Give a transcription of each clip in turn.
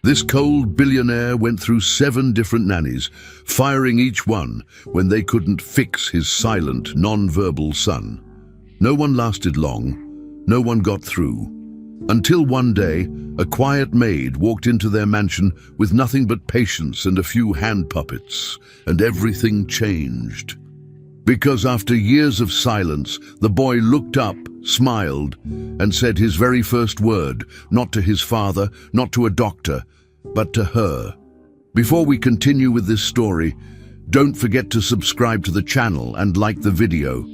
This cold billionaire went through 7 different nannies, firing each one when they couldn't fix his silent, non-verbal son. No one lasted long, no one got through. Until one day, a quiet maid walked into their mansion with nothing but patience and a few hand puppets, and everything changed. Because after years of silence, the boy looked up, smiled, and said his very first word, not to his father, not to a doctor, but to her. Before we continue with this story, don't forget to subscribe to the channel and like the video.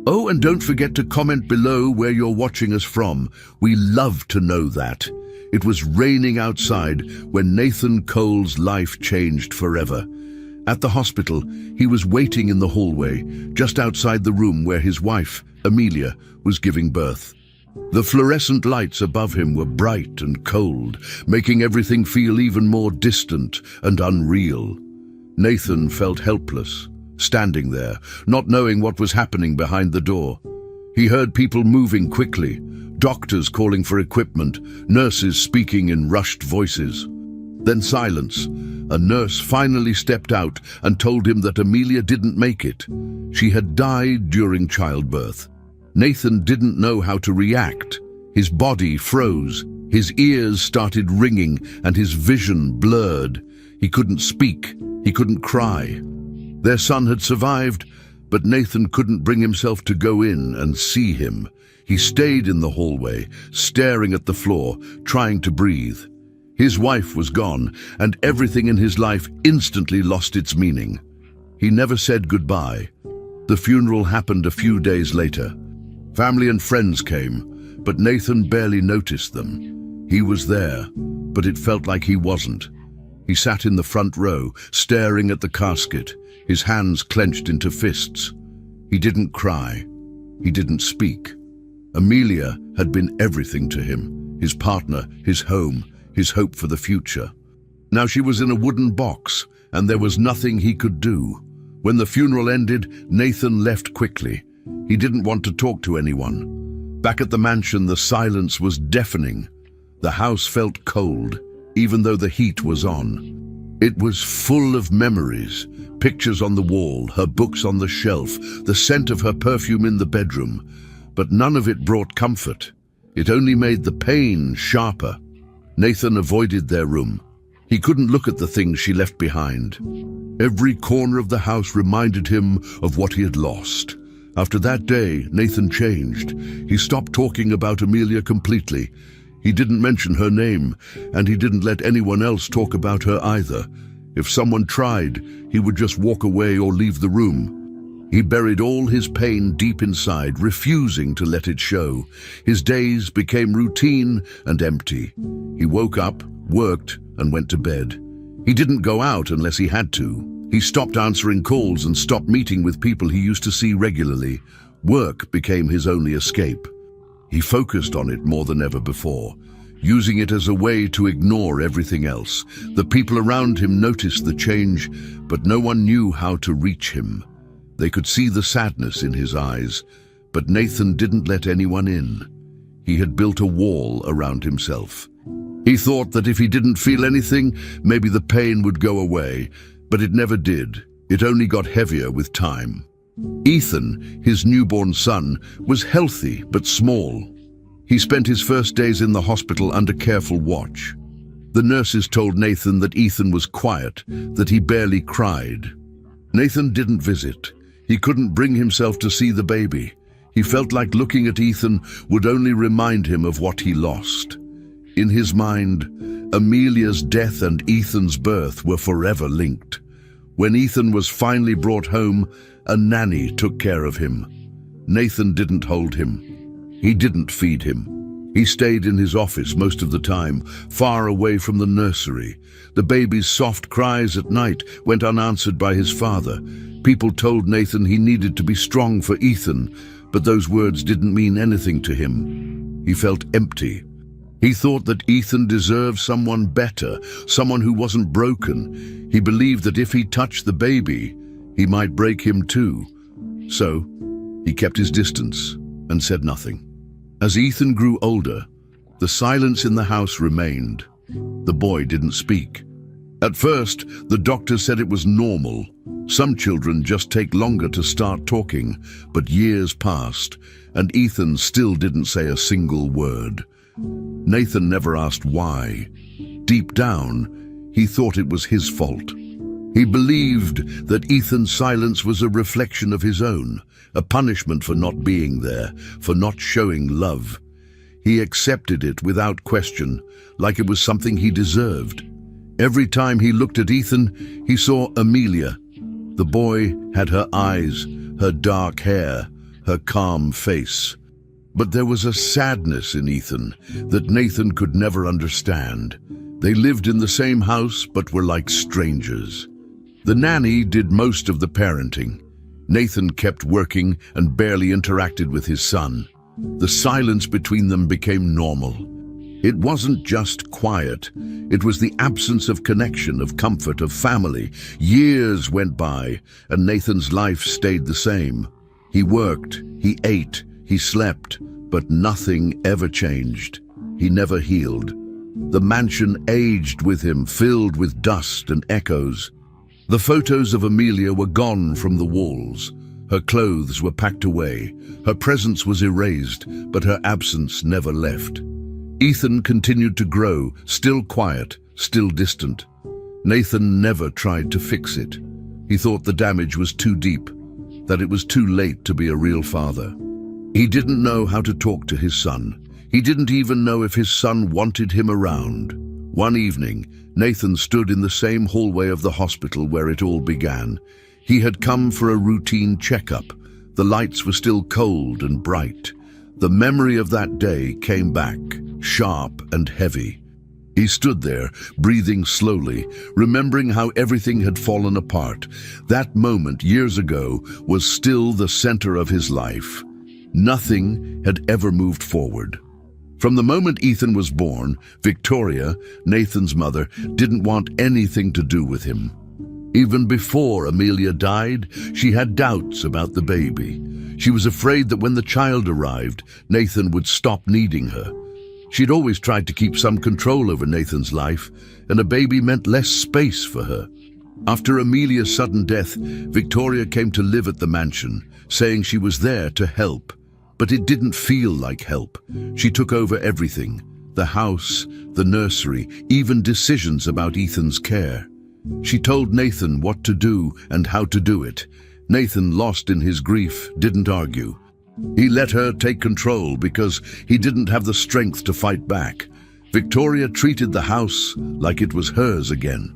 Oh, and don't forget to comment below where you're watching us from. We love to know that. It was raining outside when Nathan Cole's life changed forever. At the hospital, he was waiting in the hallway, just outside the room where his wife, Amelia, was giving birth. The fluorescent lights above him were bright and cold, making everything feel even more distant and unreal. Nathan felt helpless, standing there, not knowing what was happening behind the door. He heard people moving quickly, doctors calling for equipment, nurses speaking in rushed voices. Then silence. A nurse finally stepped out and told him that Amelia didn't make it. She had died during childbirth. Nathan didn't know how to react. His body froze, his ears started ringing, and his vision blurred. He couldn't speak, he couldn't cry. Their son had survived, but Nathan couldn't bring himself to go in and see him. He stayed in the hallway, staring at the floor, trying to breathe. His wife was gone, and everything in his life instantly lost its meaning. He never said goodbye. The funeral happened a few days later. Family and friends came, but Nathan barely noticed them. He was there, but it felt like he wasn't. He sat in the front row, staring at the casket, his hands clenched into fists. He didn't cry. He didn't speak. Amelia had been everything to him, his partner, his home, his hope for the future. Now she was in a wooden box, and there was nothing he could do. When the funeral ended, Nathan left quickly. He didn't want to talk to anyone. Back at the mansion, the silence was deafening. The house felt cold, even though the heat was on. It was full of memories, pictures on the wall, her books on the shelf, the scent of her perfume in the bedroom. But none of it brought comfort. It only made the pain sharper. Nathan avoided their room. He couldn't look at the things she left behind. Every corner of the house reminded him of what he had lost. After that day, Nathan changed. He stopped talking about Amelia completely. He didn't mention her name, and he didn't let anyone else talk about her either. If someone tried, he would just walk away or leave the room. He buried all his pain deep inside, refusing to let it show. His days became routine and empty. He woke up, worked, and went to bed. He didn't go out unless he had to. He stopped answering calls and stopped meeting with people he used to see regularly. Work became his only escape. He focused on it more than ever before, using it as a way to ignore everything else. The people around him noticed the change, but no one knew how to reach him. They could see the sadness in his eyes, but Nathan didn't let anyone in. He had built a wall around himself. He thought that if he didn't feel anything, maybe the pain would go away, but it never did. It only got heavier with time. Ethan, his newborn son, was healthy but small. He spent his first days in the hospital under careful watch. The nurses told Nathan that Ethan was quiet, that he barely cried. Nathan didn't visit. He couldn't bring himself to see the baby. He felt like looking at Ethan would only remind him of what he lost. In his mind, Amelia's death and Ethan's birth were forever linked. When Ethan was finally brought home, a nanny took care of him. Nathan didn't hold him. He didn't feed him. He stayed in his office most of the time, far away from the nursery. The baby's soft cries at night went unanswered by his father. People told Nathan he needed to be strong for Ethan, but those words didn't mean anything to him. He felt empty. He thought that Ethan deserved someone better, someone who wasn't broken. He believed that if he touched the baby, he might break him too. So, he kept his distance and said nothing. As Ethan grew older, the silence in the house remained. The boy didn't speak. At first, the doctor said it was normal. Some children just take longer to start talking, but years passed, and Ethan still didn't say a single word. Nathan never asked why. Deep down, he thought it was his fault. He believed that Ethan's silence was a reflection of his own, a punishment for not being there, for not showing love. He accepted it without question, like it was something he deserved. Every time he looked at Ethan, he saw Amelia. The boy had her eyes, her dark hair, her calm face. But there was a sadness in Ethan that Nathan could never understand. They lived in the same house but were like strangers. The nanny did most of the parenting. Nathan kept working and barely interacted with his son. The silence between them became normal. It wasn't just quiet. It was the absence of connection, of comfort, of family. Years went by, and Nathan's life stayed the same. He worked, he ate, he slept, but nothing ever changed. He never healed. The mansion aged with him, filled with dust and echoes. The photos of Amelia were gone from the walls. Her clothes were packed away. Her presence was erased, but her absence never left. Ethan continued to grow, still quiet, still distant. Nathan never tried to fix it. He thought the damage was too deep, that it was too late to be a real father. He didn't know how to talk to his son. He didn't even know if his son wanted him around. One evening, Nathan stood in the same hallway of the hospital where it all began. He had come for a routine checkup. The lights were still cold and bright. The memory of that day came back, sharp and heavy. He stood there, breathing slowly, remembering how everything had fallen apart. That moment, years ago, was still the center of his life. Nothing had ever moved forward. From the moment Ethan was born, Victoria, Nathan's mother, didn't want anything to do with him. Even before Amelia died, she had doubts about the baby. She was afraid that when the child arrived, Nathan would stop needing her. She'd always tried to keep some control over Nathan's life, and a baby meant less space for her. After Amelia's sudden death, Victoria came to live at the mansion, saying she was there to help. But it didn't feel like help. She took over everything: the house, the nursery, even decisions about Ethan's care. She told Nathan what to do and how to do it. Nathan, lost in his grief, didn't argue. He let her take control because he didn't have the strength to fight back. Victoria treated the house like it was hers again.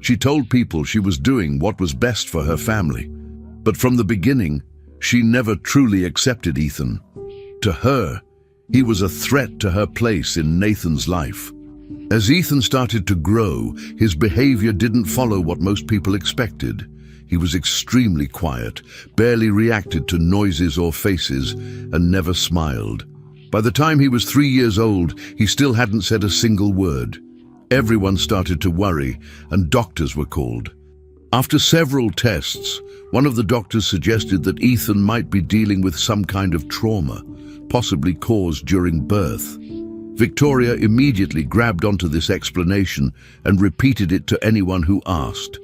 She told people she was doing what was best for her family. But from the beginning, she never truly accepted Ethan. To her, he was a threat to her place in Nathan's life. As Ethan started to grow, his behavior didn't follow what most people expected. He was extremely quiet, barely reacted to noises or faces, and never smiled. By the time he was 3 years old, he still hadn't said a single word. Everyone started to worry, and doctors were called. After several tests, one of the doctors suggested that Ethan might be dealing with some kind of trauma, possibly caused during birth. Victoria immediately grabbed onto this explanation and repeated it to anyone who asked.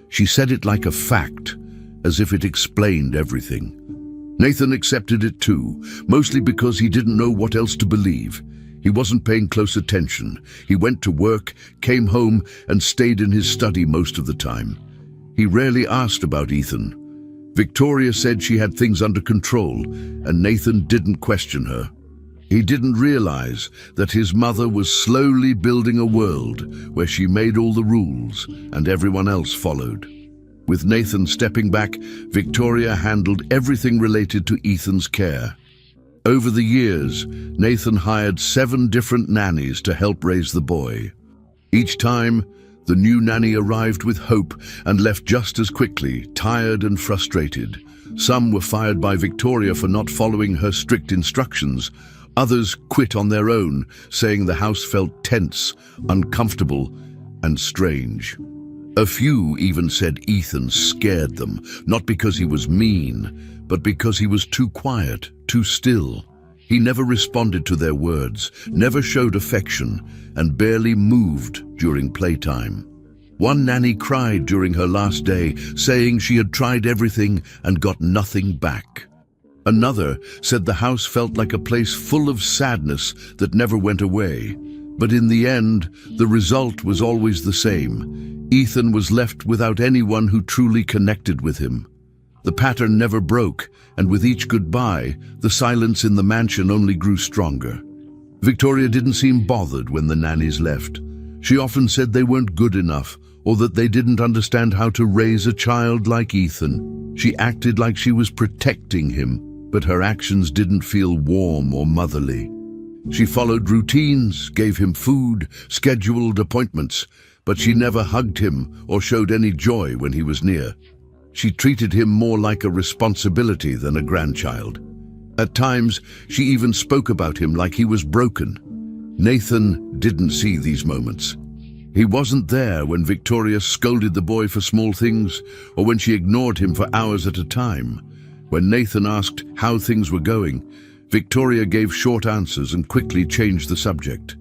She said it like a fact, as if it explained everything. Nathan accepted it too, mostly because he didn't know what else to believe. He wasn't paying close attention. He went to work, came home, and stayed in his study most of the time. He rarely asked about Ethan. Victoria said she had things under control, and Nathan didn't question her. He didn't realize that his mother was slowly building a world where she made all the rules and everyone else followed. With Nathan stepping back, Victoria handled everything related to Ethan's care. Over the years, Nathan hired 7 different nannies to help raise the boy. Each time, the new nanny arrived with hope and left just as quickly, tired and frustrated. Some were fired by Victoria for not following her strict instructions. Others quit on their own, saying the house felt tense, uncomfortable, and strange. A few even said Ethan scared them, not because he was mean, but because he was too quiet, too still. He never responded to their words, never showed affection, and barely moved during playtime. One nanny cried during her last day, saying she had tried everything and got nothing back. Another said the house felt like a place full of sadness that never went away. But in the end, the result was always the same. Ethan was left without anyone who truly connected with him. The pattern never broke, and with each goodbye, the silence in the mansion only grew stronger. Victoria didn't seem bothered when the nannies left. She often said they weren't good enough, or that they didn't understand how to raise a child like Ethan. She acted like she was protecting him, but her actions didn't feel warm or motherly. She followed routines, gave him food, scheduled appointments, but she never hugged him or showed any joy when he was near. She treated him more like a responsibility than a grandchild. At times, she even spoke about him like he was broken. Nathan didn't see these moments. He wasn't there when Victoria scolded the boy for small things, or when she ignored him for hours at a time. When Nathan asked how things were going, Victoria gave short answers and quickly changed the subject.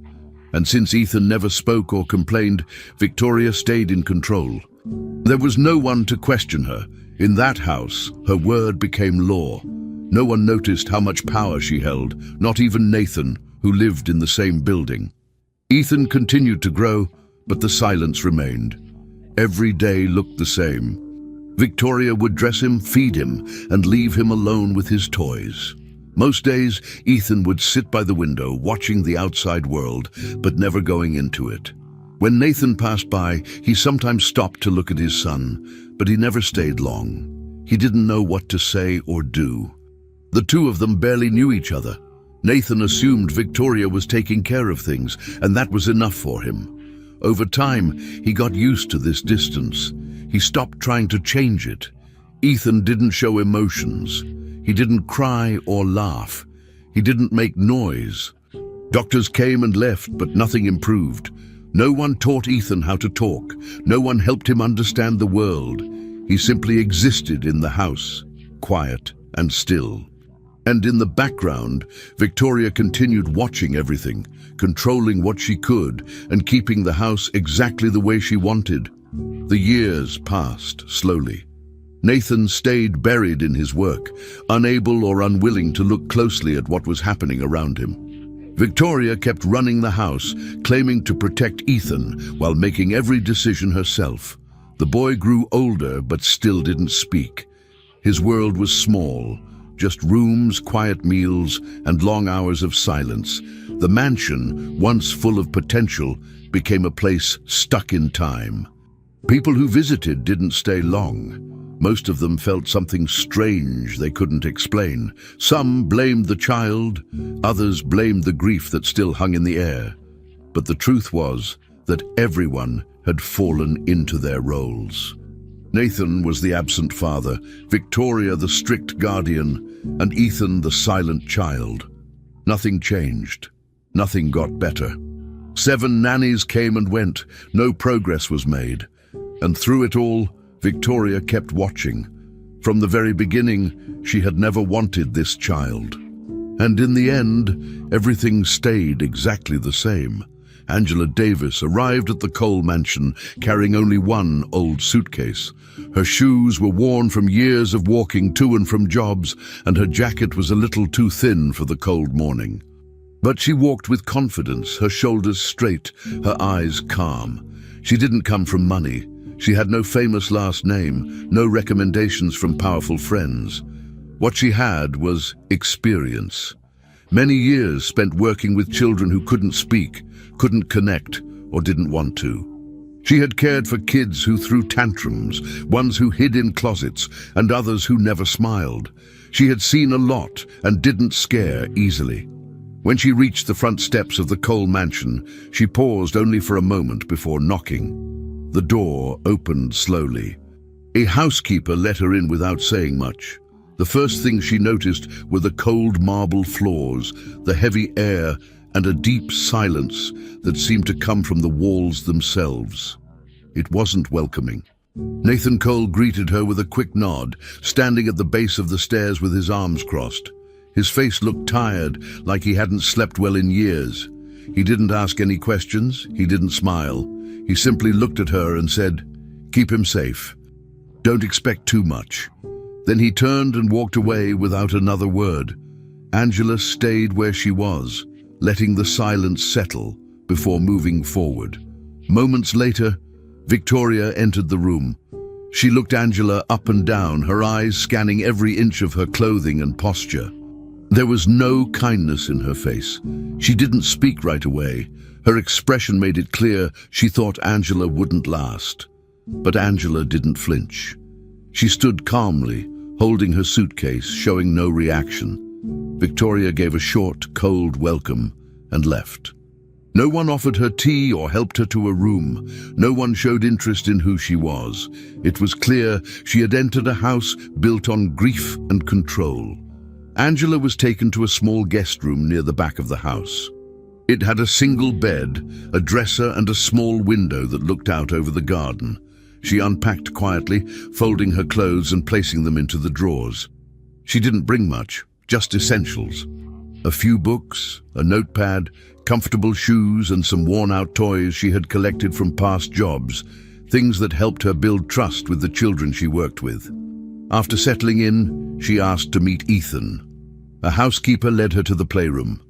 And since Ethan never spoke or complained, Victoria stayed in control. There was no one to question her. In that house, her word became law. No one noticed how much power she held, not even Nathan, who lived in the same building. Ethan continued to grow, but the silence remained. Every day looked the same. Victoria would dress him, feed him, and leave him alone with his toys. Most days, Ethan would sit by the window, watching the outside world, but never going into it. When Nathan passed by, he sometimes stopped to look at his son, but he never stayed long. He didn't know what to say or do. The two of them barely knew each other. Nathan assumed Victoria was taking care of things, and that was enough for him. Over time, he got used to this distance. He stopped trying to change it. Ethan didn't show emotions. He didn't cry or laugh. He didn't make noise. Doctors came and left, but nothing improved. No one taught Ethan how to talk. No one helped him understand the world. He simply existed in the house, quiet and still. And in the background, Victoria continued watching everything, controlling what she could, and keeping the house exactly the way she wanted. The years passed slowly. Nathan stayed buried in his work, unable or unwilling to look closely at what was happening around him. Victoria kept running the house, claiming to protect Ethan while making every decision herself. The boy grew older but still didn't speak. His world was small, just rooms, quiet meals, and long hours of silence. The mansion, once full of potential, became a place stuck in time. People who visited didn't stay long. Most of them felt something strange they couldn't explain. Some blamed the child, others blamed the grief that still hung in the air. But the truth was that everyone had fallen into their roles. Nathan was the absent father, Victoria the strict guardian, and Ethan the silent child. Nothing changed. Nothing got better. 7 nannies came and went. No progress was made. And through it all, Victoria kept watching. From the very beginning, she had never wanted this child. And in the end, everything stayed exactly the same. Angela Davis arrived at the Cole mansion carrying only one old suitcase. Her shoes were worn from years of walking to and from jobs, and her jacket was a little too thin for the cold morning. But she walked with confidence, her shoulders straight, her eyes calm. She didn't come from money. She had no famous last name, no recommendations from powerful friends. What she had was experience. Many years spent working with children who couldn't speak, couldn't connect, or didn't want to. She had cared for kids who threw tantrums, ones who hid in closets, and others who never smiled. She had seen a lot and didn't scare easily. When she reached the front steps of the Cole mansion, she paused only for a moment before knocking. The door opened slowly. A housekeeper let her in without saying much. The first thing she noticed were the cold marble floors, the heavy air, and a deep silence that seemed to come from the walls themselves. It wasn't welcoming. Nathan Cole greeted her with a quick nod, standing at the base of the stairs with his arms crossed. His face looked tired, like he hadn't slept well in years. He didn't ask any questions, he didn't smile. He simply looked at her and said, "Keep him safe. Don't expect too much." Then he turned and walked away without another word. Angela stayed where she was, letting the silence settle before moving forward. Moments later, Victoria entered the room. She looked Angela up and down, her eyes scanning every inch of her clothing and posture. There was no kindness in her face. She didn't speak right away. Her expression made it clear she thought Angela wouldn't last. But Angela didn't flinch. She stood calmly, holding her suitcase, showing no reaction. Victoria gave a short, cold welcome and left. No one offered her tea or helped her to a room. No one showed interest in who she was. It was clear she had entered a house built on grief and control. Angela was taken to a small guest room near the back of the house. It had a single bed, a dresser and a small window that looked out over the garden. She unpacked quietly, folding her clothes and placing them into the drawers. She didn't bring much, just essentials. A few books, a notepad, comfortable shoes and some worn-out toys she had collected from past jobs, things that helped her build trust with the children she worked with. After settling in, she asked to meet Ethan. A housekeeper led her to the playroom.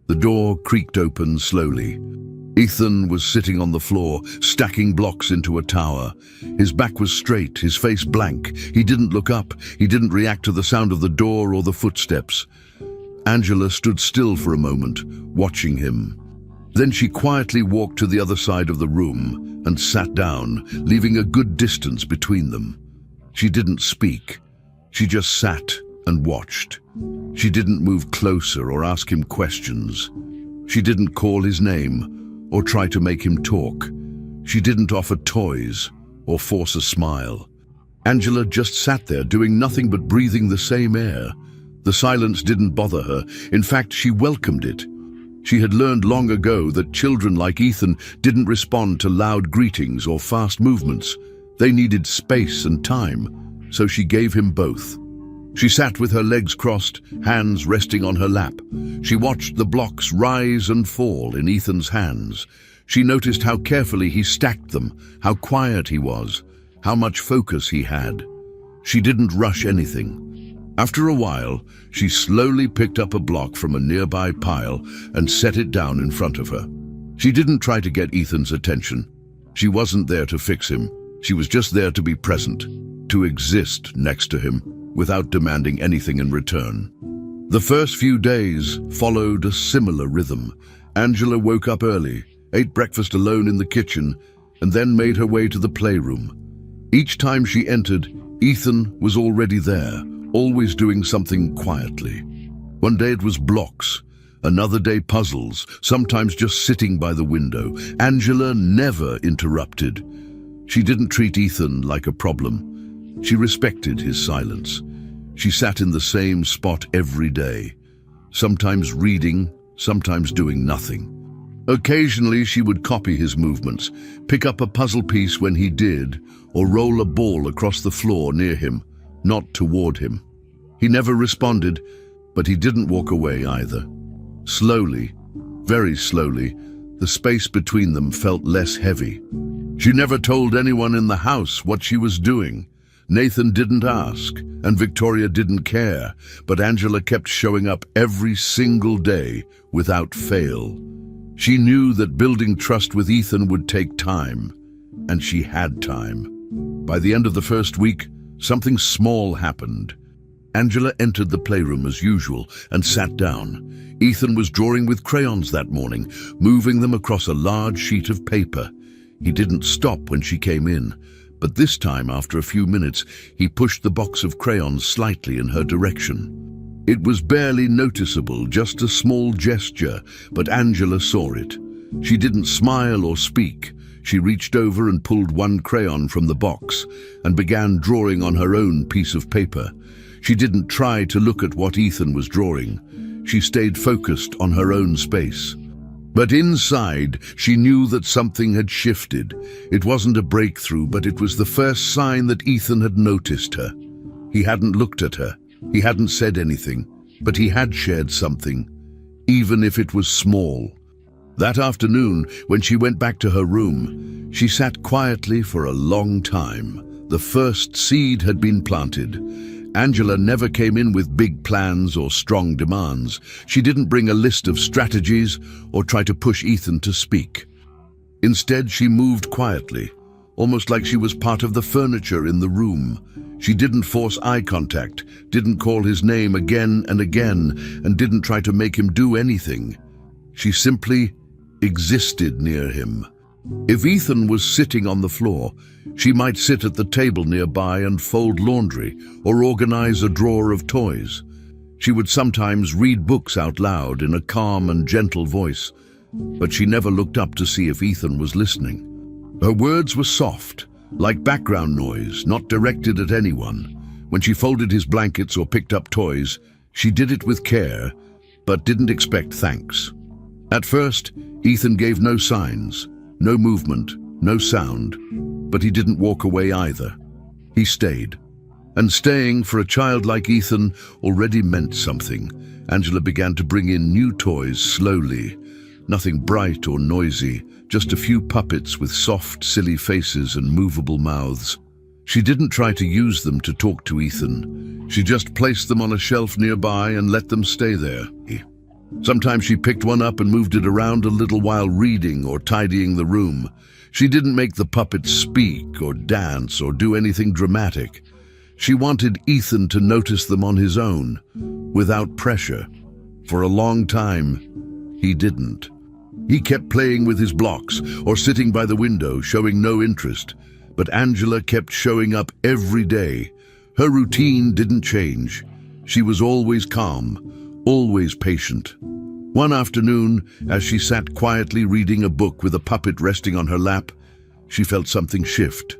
The door creaked open slowly. Ethan was sitting on the floor, stacking blocks into a tower. His back was straight, his face blank. He didn't look up. He didn't react to the sound of the door or the footsteps. Angela stood still for a moment, watching him. Then she quietly walked to the other side of the room and sat down, leaving a good distance between them. She didn't speak. She just sat and watched. She didn't move closer or ask him questions. She didn't call his name or try to make him talk. She didn't offer toys or force a smile. Angela just sat there doing nothing but breathing the same air. The silence didn't bother her. In fact, she welcomed it. She had learned long ago that children like Ethan didn't respond to loud greetings or fast movements. They needed space and time, so she gave him both. She sat with her legs crossed, hands resting on her lap. She watched the blocks rise and fall in Ethan's hands. She noticed how carefully he stacked them, how quiet he was, how much focus he had. She didn't rush anything. After a while, she slowly picked up a block from a nearby pile and set it down in front of her. She didn't try to get Ethan's attention. She wasn't there to fix him. She was just there to be present, to exist next to him, without demanding anything in return. The first few days followed a similar rhythm. Angela woke up early, ate breakfast alone in the kitchen, and then made her way to the playroom. Each time she entered, Ethan was already there, always doing something quietly. One day it was blocks, another day puzzles, sometimes just sitting by the window. Angela never interrupted. She didn't treat Ethan like a problem. She respected his silence. She sat in the same spot every day, sometimes reading, sometimes doing nothing. Occasionally she would copy his movements, pick up a puzzle piece when he did, or roll a ball across the floor near him, not toward him. He never responded, but he didn't walk away either. Slowly, very slowly, the space between them felt less heavy. She never told anyone in the house what she was doing. Nathan didn't ask, and Victoria didn't care, but Angela kept showing up every single day without fail. She knew that building trust with Ethan would take time, and she had time. By the end of the first week, something small happened. Angela entered the playroom as usual and sat down. Ethan was drawing with crayons that morning, moving them across a large sheet of paper. He didn't stop when she came in, but this time, after a few minutes, he pushed the box of crayons slightly in her direction. It was barely noticeable, just a small gesture, but Angela saw it. She didn't smile or speak. She reached over and pulled one crayon from the box and began drawing on her own piece of paper. She didn't try to look at what Ethan was drawing. She stayed focused on her own space. But inside, she knew that something had shifted. It wasn't a breakthrough, but it was the first sign that Ethan had noticed her. He hadn't looked at her. He hadn't said anything. But he had shared something, even if it was small. That afternoon, when she went back to her room, she sat quietly for a long time. The first seed had been planted. Angela never came in with big plans or strong demands. She didn't bring a list of strategies or try to push Ethan to speak. Instead, she moved quietly, almost like she was part of the furniture in the room. She didn't force eye contact, didn't call his name again and again, and didn't try to make him do anything. She simply existed near him. If Ethan was sitting on the floor, she might sit at the table nearby and fold laundry or organize a drawer of toys. She would sometimes read books out loud in a calm and gentle voice, but she never looked up to see if Ethan was listening. Her words were soft, like background noise, not directed at anyone. When she folded his blankets or picked up toys, she did it with care, but didn't expect thanks. At first, Ethan gave no signs, no movement, no sound, but he didn't walk away either. He stayed. And staying for a child like Ethan already meant something. Angela began to bring in new toys slowly. Nothing bright or noisy, just a few puppets with soft, silly faces and movable mouths. She didn't try to use them to talk to Ethan. She just placed them on a shelf nearby and let them stay there. Sometimes she picked one up and moved it around a little while reading or tidying the room. She didn't make the puppets speak or dance or do anything dramatic. She wanted Ethan to notice them on his own, without pressure. For a long time, he didn't. He kept playing with his blocks or sitting by the window, showing no interest. But Angela kept showing up every day. Her routine didn't change. She was always calm, always patient. One afternoon, as she sat quietly reading a book with a puppet resting on her lap, she felt something shift.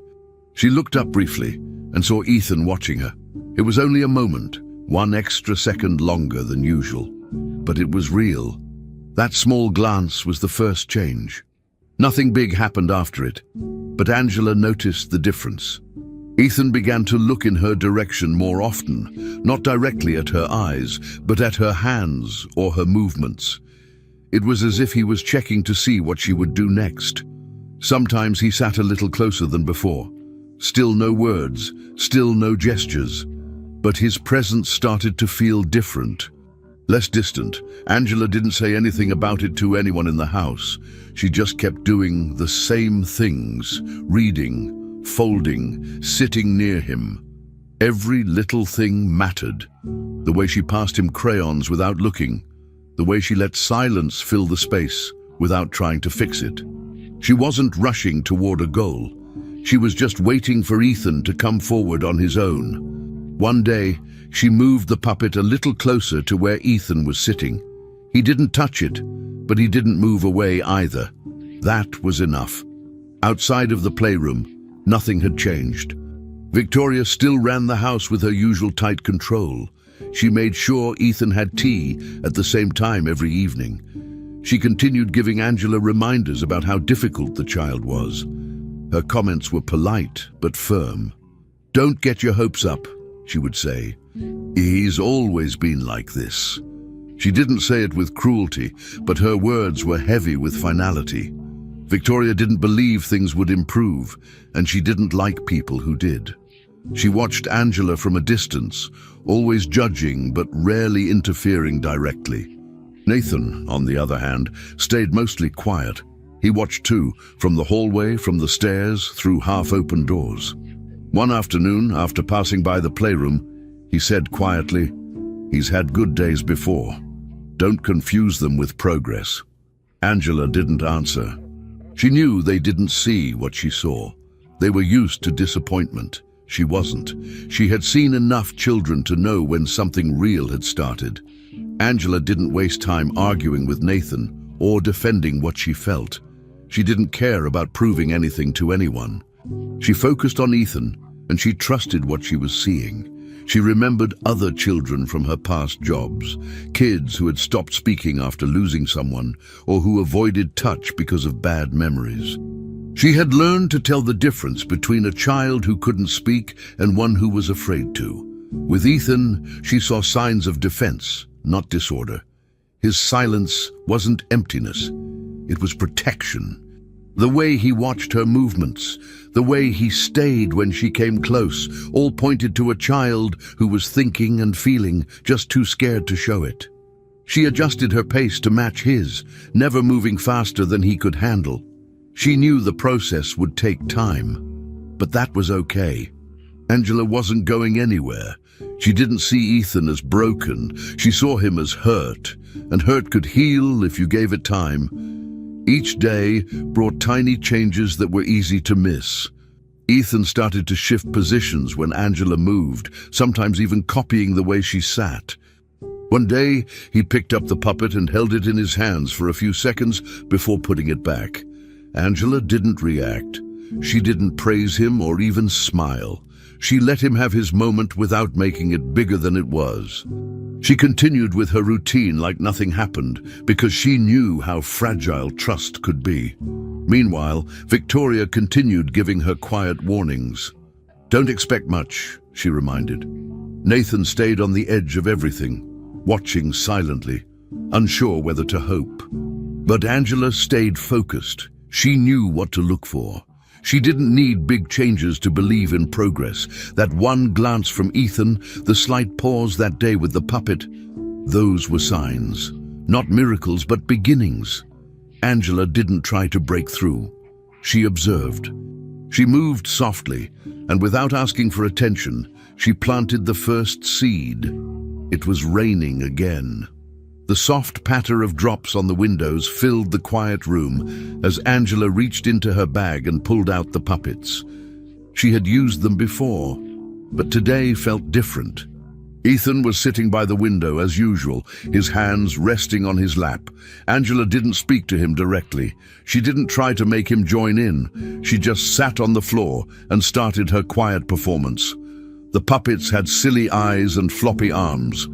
She looked up briefly and saw Ethan watching her. It was only a moment, one extra second longer than usual. But it was real. That small glance was the first change. Nothing big happened after it, but Angela noticed the difference. Ethan began to look in her direction more often, not directly at her eyes, but at her hands or her movements. It was as if he was checking to see what she would do next. Sometimes he sat a little closer than before. Still no words, still no gestures. But his presence started to feel different. Less distant. Angela didn't say anything about it to anyone in the house. She just kept doing the same things, reading, folding, sitting near him. Every little thing mattered. The way she passed him crayons without looking. The way she let silence fill the space without trying to fix it. She wasn't rushing toward a goal. She was just waiting for Ethan to come forward on his own. One day, she moved the puppet a little closer to where Ethan was sitting. He didn't touch it, but he didn't move away either. That was enough. Outside of the playroom, nothing had changed. Victoria still ran the house with her usual tight control. She made sure Ethan had tea at the same time every evening. She continued giving Angela reminders about how difficult the child was. Her comments were polite but firm. "Don't get your hopes up," she would say. "He's always been like this." She didn't say it with cruelty, but her words were heavy with finality. Victoria didn't believe things would improve, and she didn't like people who did. She watched Angela from a distance, always judging but rarely interfering directly. Nathan, on the other hand, stayed mostly quiet. He watched too, from the hallway, from the stairs, through half-open doors. One afternoon, after passing by the playroom, he said quietly, "He's had good days before. Don't confuse them with progress." Angela didn't answer. She knew they didn't see what she saw. They were used to disappointment. She wasn't. She had seen enough children to know when something real had started. Angela didn't waste time arguing with Nathan or defending what she felt. She didn't care about proving anything to anyone. She focused on Ethan, and she trusted what she was seeing. She remembered other children from her past jobs, kids who had stopped speaking after losing someone, or who avoided touch because of bad memories. She had learned to tell the difference between a child who couldn't speak and one who was afraid to. With Ethan, she saw signs of defense, not disorder. His silence wasn't emptiness, it was protection. The way he watched her movements, the way he stayed when she came close, all pointed to a child who was thinking and feeling, just too scared to show it. She adjusted her pace to match his, never moving faster than he could handle. She knew the process would take time, but that was okay. Angela wasn't going anywhere. She didn't see Ethan as broken. She saw him as hurt, and hurt could heal if you gave it time. Each day brought tiny changes that were easy to miss. Ethan started to shift positions when Angela moved, sometimes even copying the way she sat. One day, he picked up the puppet and held it in his hands for a few seconds before putting it back. Angela didn't react. She didn't praise him or even smile. She let him have his moment without making it bigger than it was. She continued with her routine like nothing happened because she knew how fragile trust could be. Meanwhile, Victoria continued giving her quiet warnings. "Don't expect much," she reminded. Nathan stayed on the edge of everything, watching silently, unsure whether to hope. But Angela stayed focused. She knew what to look for. She didn't need big changes to believe in progress. That one glance from Ethan, the slight pause that day with the puppet, those were signs. Not miracles, but beginnings. Angela didn't try to break through. She observed. She moved softly, and without asking for attention, she planted the first seed. It was raining again. The soft patter of drops on the windows filled the quiet room as Angela reached into her bag and pulled out the puppets. She had used them before, but today felt different. Ethan was sitting by the window as usual, his hands resting on his lap. Angela didn't speak to him directly. She didn't try to make him join in. She just sat on the floor and started her quiet performance. The puppets had silly eyes and floppy arms.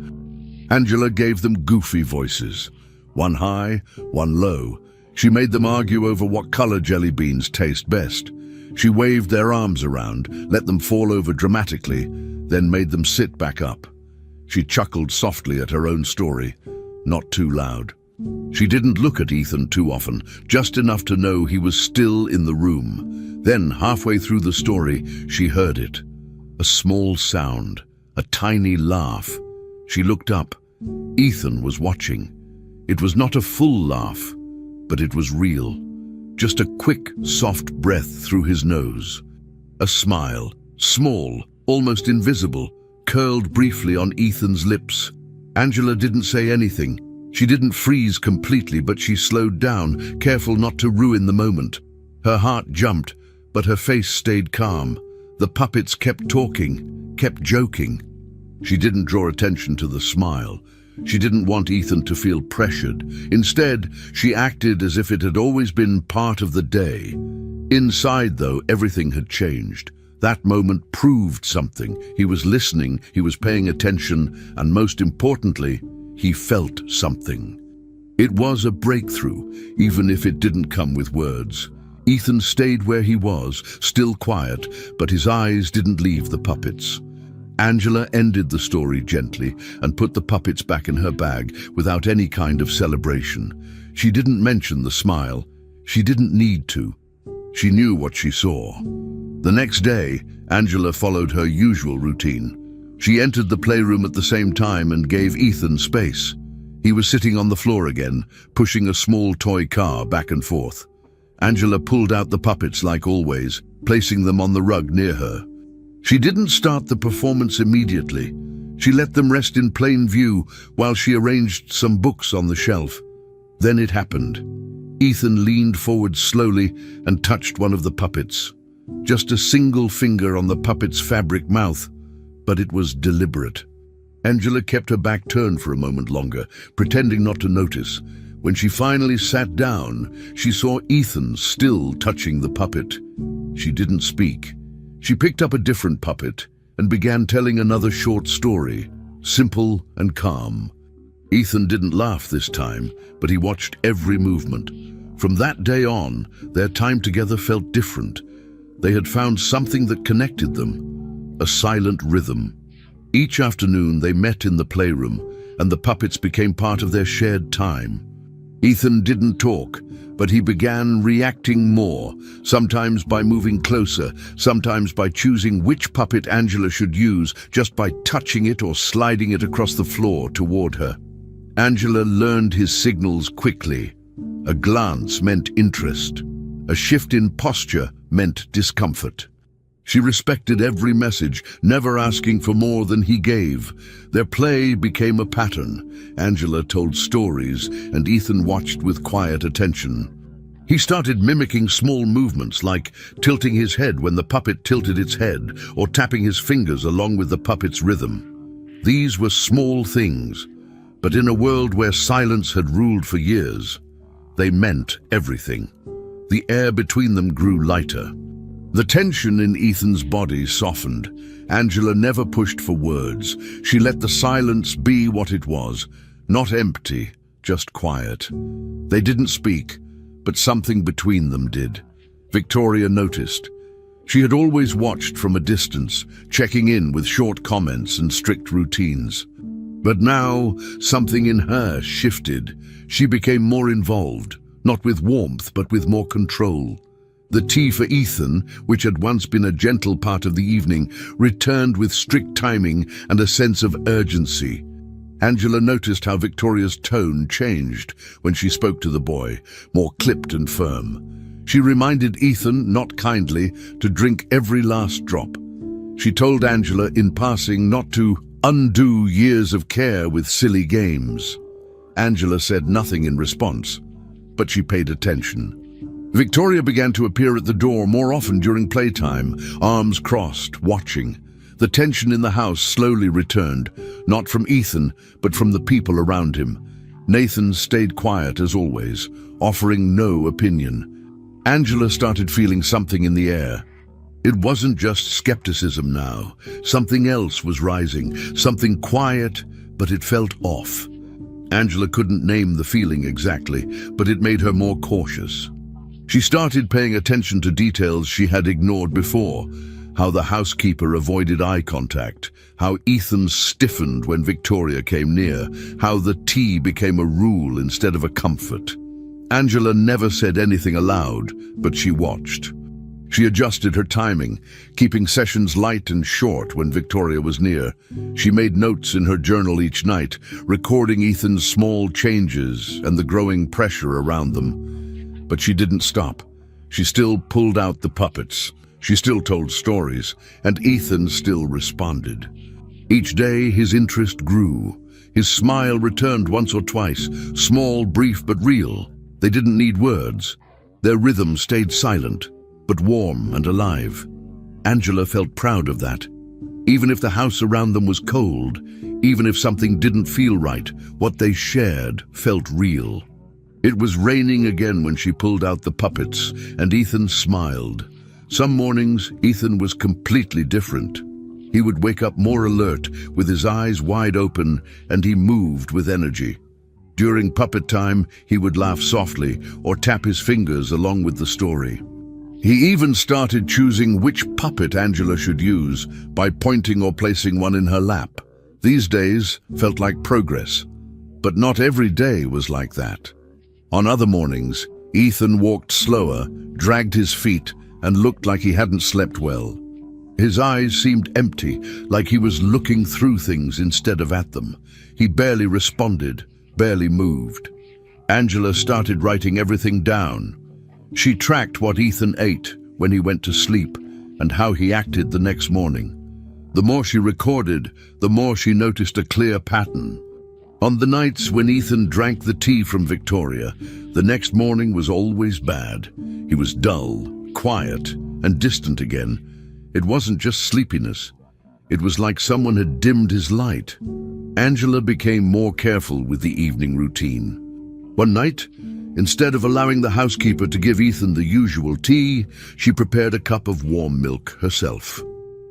Angela gave them goofy voices, one high, one low. She made them argue over what color jelly beans taste best. She waved their arms around, let them fall over dramatically, then made them sit back up. She chuckled softly at her own story, not too loud. She didn't look at Ethan too often, just enough to know he was still in the room. Then, halfway through the story, she heard it. A small sound, a tiny laugh. She looked up. Ethan was watching. It was not a full laugh, but it was real. Just a quick, soft breath through his nose. A smile, small, almost invisible, curled briefly on Ethan's lips. Angela didn't say anything. She didn't freeze completely, but she slowed down, careful not to ruin the moment. Her heart jumped, but her face stayed calm. The puppets kept talking, kept joking. She didn't draw attention to the smile. She didn't want Ethan to feel pressured. Instead, she acted as if it had always been part of the day. Inside, though, everything had changed. That moment proved something. He was listening, he was paying attention, and most importantly, he felt something. It was a breakthrough, even if it didn't come with words. Ethan stayed where he was, still quiet, but his eyes didn't leave the puppets. Angela ended the story gently and put the puppets back in her bag without any kind of celebration. She didn't mention the smile. She didn't need to. She knew what she saw. The next day, Angela followed her usual routine. She entered the playroom at the same time and gave Ethan space. He was sitting on the floor again, pushing a small toy car back and forth. Angela pulled out the puppets like always, placing them on the rug near her. She didn't start the performance immediately. She let them rest in plain view while she arranged some books on the shelf. Then it happened. Ethan leaned forward slowly and touched one of the puppets. Just a single finger on the puppet's fabric mouth, but it was deliberate. Angela kept her back turned for a moment longer, pretending not to notice. When she finally sat down, she saw Ethan still touching the puppet. She didn't speak. She picked up a different puppet and began telling another short story, simple and calm. Ethan didn't laugh this time, but he watched every movement. From that day on, their time together felt different. They had found something that connected them, a silent rhythm. Each afternoon they met in the playroom, and the puppets became part of their shared time. Ethan didn't talk, but he began reacting more, sometimes by moving closer, sometimes by choosing which puppet Angela should use just by touching it or sliding it across the floor toward her. Angela learned his signals quickly. A glance meant interest. A shift in posture meant discomfort. She respected every message, never asking for more than he gave. Their play became a pattern. Angela told stories, and Ethan watched with quiet attention. He started mimicking small movements, like tilting his head when the puppet tilted its head, or tapping his fingers along with the puppet's rhythm. These were small things, but in a world where silence had ruled for years, they meant everything. The air between them grew lighter. The tension in Ethan's body softened. Angela never pushed for words. She let the silence be what it was, not empty, just quiet. They didn't speak, but something between them did. Victoria noticed. She had always watched from a distance, checking in with short comments and strict routines. But now, something in her shifted. She became more involved, not with warmth, but with more control. The tea for Ethan, which had once been a gentle part of the evening, returned with strict timing and a sense of urgency. Angela noticed how Victoria's tone changed when she spoke to the boy, more clipped and firm. She reminded Ethan, not kindly, to drink every last drop. She told Angela in passing not to undo years of care with silly games. Angela said nothing in response, but she paid attention. Victoria began to appear at the door more often during playtime, arms crossed, watching. The tension in the house slowly returned, not from Ethan, but from the people around him. Nathan stayed quiet as always, offering no opinion. Angela started feeling something in the air. It wasn't just skepticism now. Something else was rising, something quiet, but it felt off. Angela couldn't name the feeling exactly, but it made her more cautious. She started paying attention to details she had ignored before. How the housekeeper avoided eye contact, how Ethan stiffened when Victoria came near, how the tea became a rule instead of a comfort. Angela never said anything aloud, but she watched. She adjusted her timing, keeping sessions light and short when Victoria was near. She made notes in her journal each night, recording Ethan's small changes and the growing pressure around them. But she didn't stop. She still pulled out the puppets. She still told stories, and Ethan still responded. Each day his interest grew. His smile returned once or twice, small, brief, but real. They didn't need words. Their rhythm stayed silent, but warm and alive. Angela felt proud of that. Even if the house around them was cold, even if something didn't feel right, what they shared felt real. It was raining again when she pulled out the puppets, and Ethan smiled. Some mornings, Ethan was completely different. He would wake up more alert, with his eyes wide open, and he moved with energy. During puppet time, he would laugh softly or tap his fingers along with the story. He even started choosing which puppet Angela should use by pointing or placing one in her lap. These days felt like progress, but not every day was like that. On other mornings, Ethan walked slower, dragged his feet, and looked like he hadn't slept well. His eyes seemed empty, like he was looking through things instead of at them. He barely responded, barely moved. Angela started writing everything down. She tracked what Ethan ate when he went to sleep and how he acted the next morning. The more she recorded, the more she noticed a clear pattern. On the nights when Ethan drank the tea from Victoria, the next morning was always bad. He was dull, quiet, and distant again. It wasn't just sleepiness. It was like someone had dimmed his light. Angela became more careful with the evening routine. One night, instead of allowing the housekeeper to give Ethan the usual tea, she prepared a cup of warm milk herself.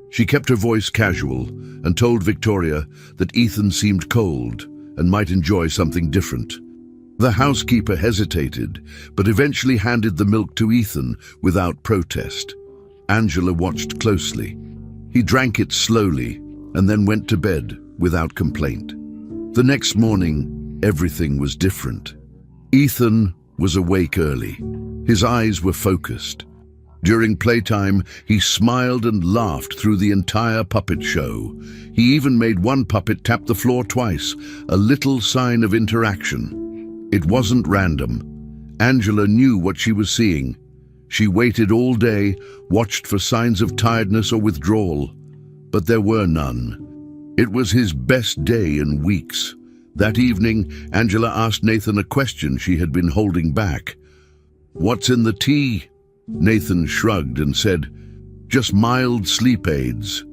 She kept her voice casual and told Victoria that Ethan seemed cold and might enjoy something different. The housekeeper hesitated, but eventually handed the milk to Ethan without protest. Angela watched closely. He drank it slowly, and then went to bed without complaint. The next morning, everything was different. Ethan was awake early. His eyes were focused. During playtime, he smiled and laughed through the entire puppet show. He even made one puppet tap the floor twice, a little sign of interaction. It wasn't random. Angela knew what she was seeing. She waited all day, watched for signs of tiredness or withdrawal, but there were none. It was his best day in weeks. That evening, Angela asked Nathan a question she had been holding back. "What's in the tea?" Nathan shrugged and said, "Just mild sleep aids.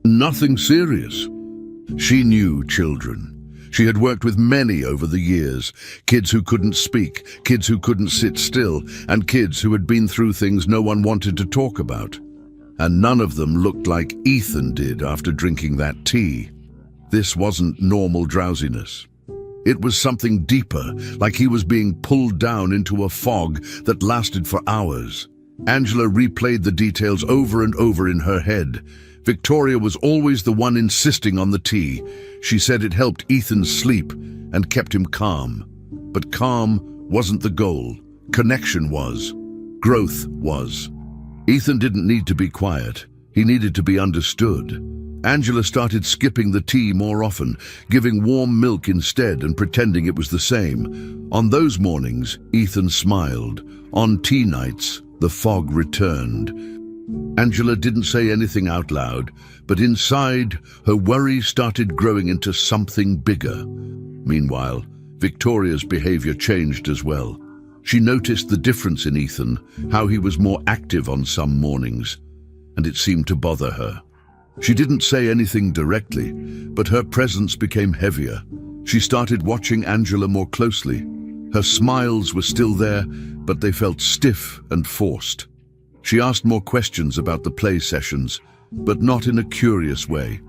Nothing serious." She knew children. She had worked with many over the years. Kids who couldn't speak, kids who couldn't sit still, and kids who had been through things no one wanted to talk about. And none of them looked like Ethan did after drinking that tea. This wasn't normal drowsiness. It was something deeper, like he was being pulled down into a fog that lasted for hours. Angela replayed the details over and over in her head. Victoria was always the one insisting on the tea. She said it helped Ethan sleep and kept him calm. But calm wasn't the goal. Connection was. Growth was. Ethan didn't need to be quiet. He needed to be understood. Angela started skipping the tea more often, giving warm milk instead and pretending it was the same. On those mornings, Ethan smiled. On tea nights, the fog returned. Angela didn't say anything out loud, but inside, her worry started growing into something bigger. Meanwhile, Victoria's behavior changed as well. She noticed the difference in Ethan, how he was more active on some mornings, and it seemed to bother her. She didn't say anything directly, but her presence became heavier. She started watching Angela more closely. Her smiles were still there, but they felt stiff and forced. She asked more questions about the play sessions, but not in a curious way,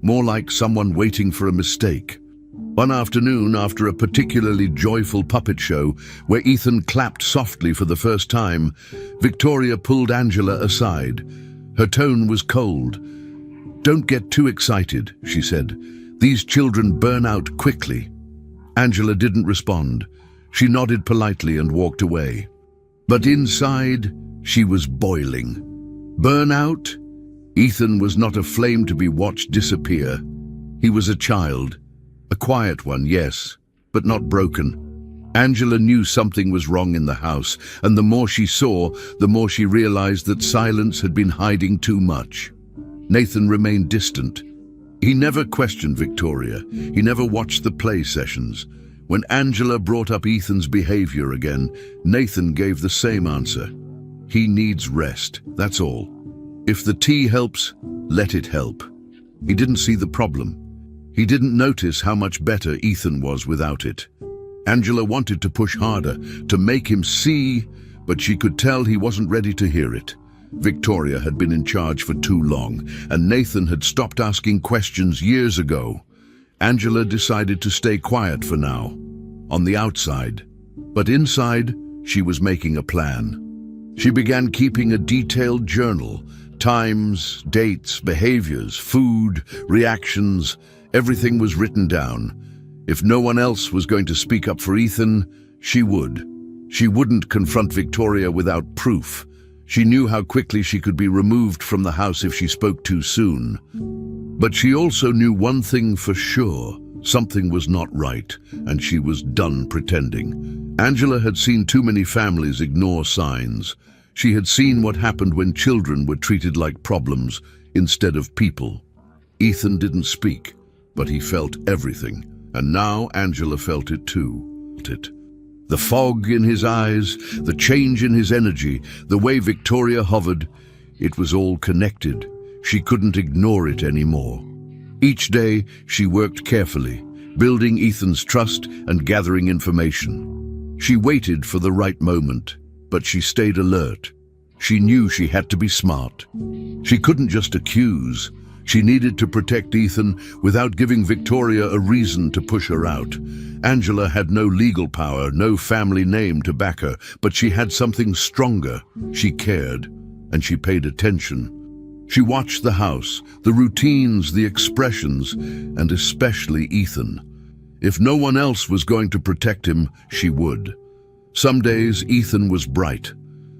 more like someone waiting for a mistake. One afternoon, after a particularly joyful puppet show where Ethan clapped softly for the first time, Victoria pulled Angela aside. Her tone was cold. "Don't get too excited," she said. "These children burn out quickly." Angela didn't respond. She nodded politely and walked away. But inside, she was boiling. Burnout? Ethan was not a flame to be watched disappear. He was a child. A quiet one, yes, but not broken. Angela knew something was wrong in the house, and the more she saw, the more she realized that silence had been hiding too much. Nathan remained distant. He never questioned Victoria. He never watched the play sessions. When Angela brought up Ethan's behavior again, Nathan gave the same answer. He needs rest, that's all. If the tea helps, let it help. He didn't see the problem. He didn't notice how much better Ethan was without it. Angela wanted to push harder, to make him see, but she could tell he wasn't ready to hear it. Victoria had been in charge for too long, and Nathan had stopped asking questions years ago. Angela decided to stay quiet for now, on the outside. But inside, she was making a plan. She began keeping a detailed journal, times, dates, behaviors, food, reactions. Everything was written down. If no one else was going to speak up for Ethan, she would. She wouldn't confront Victoria without proof. She knew how quickly she could be removed from the house if she spoke too soon. But she also knew one thing for sure. Something was not right, and she was done pretending. Angela had seen too many families ignore signs. She had seen what happened when children were treated like problems instead of people. Ethan didn't speak, but he felt everything, and now Angela felt it too. The fog in his eyes, the change in his energy, the way Victoria hovered, it was all connected. She couldn't ignore it anymore. Each day, she worked carefully, building Ethan's trust and gathering information. She waited for the right moment, but she stayed alert. She knew she had to be smart. She couldn't just accuse. She needed to protect Ethan without giving Victoria a reason to push her out. Angela had no legal power, no family name to back her, but she had something stronger. She cared, and she paid attention. She watched the house, the routines, the expressions, and especially Ethan. If no one else was going to protect him, she would. Some days Ethan was bright.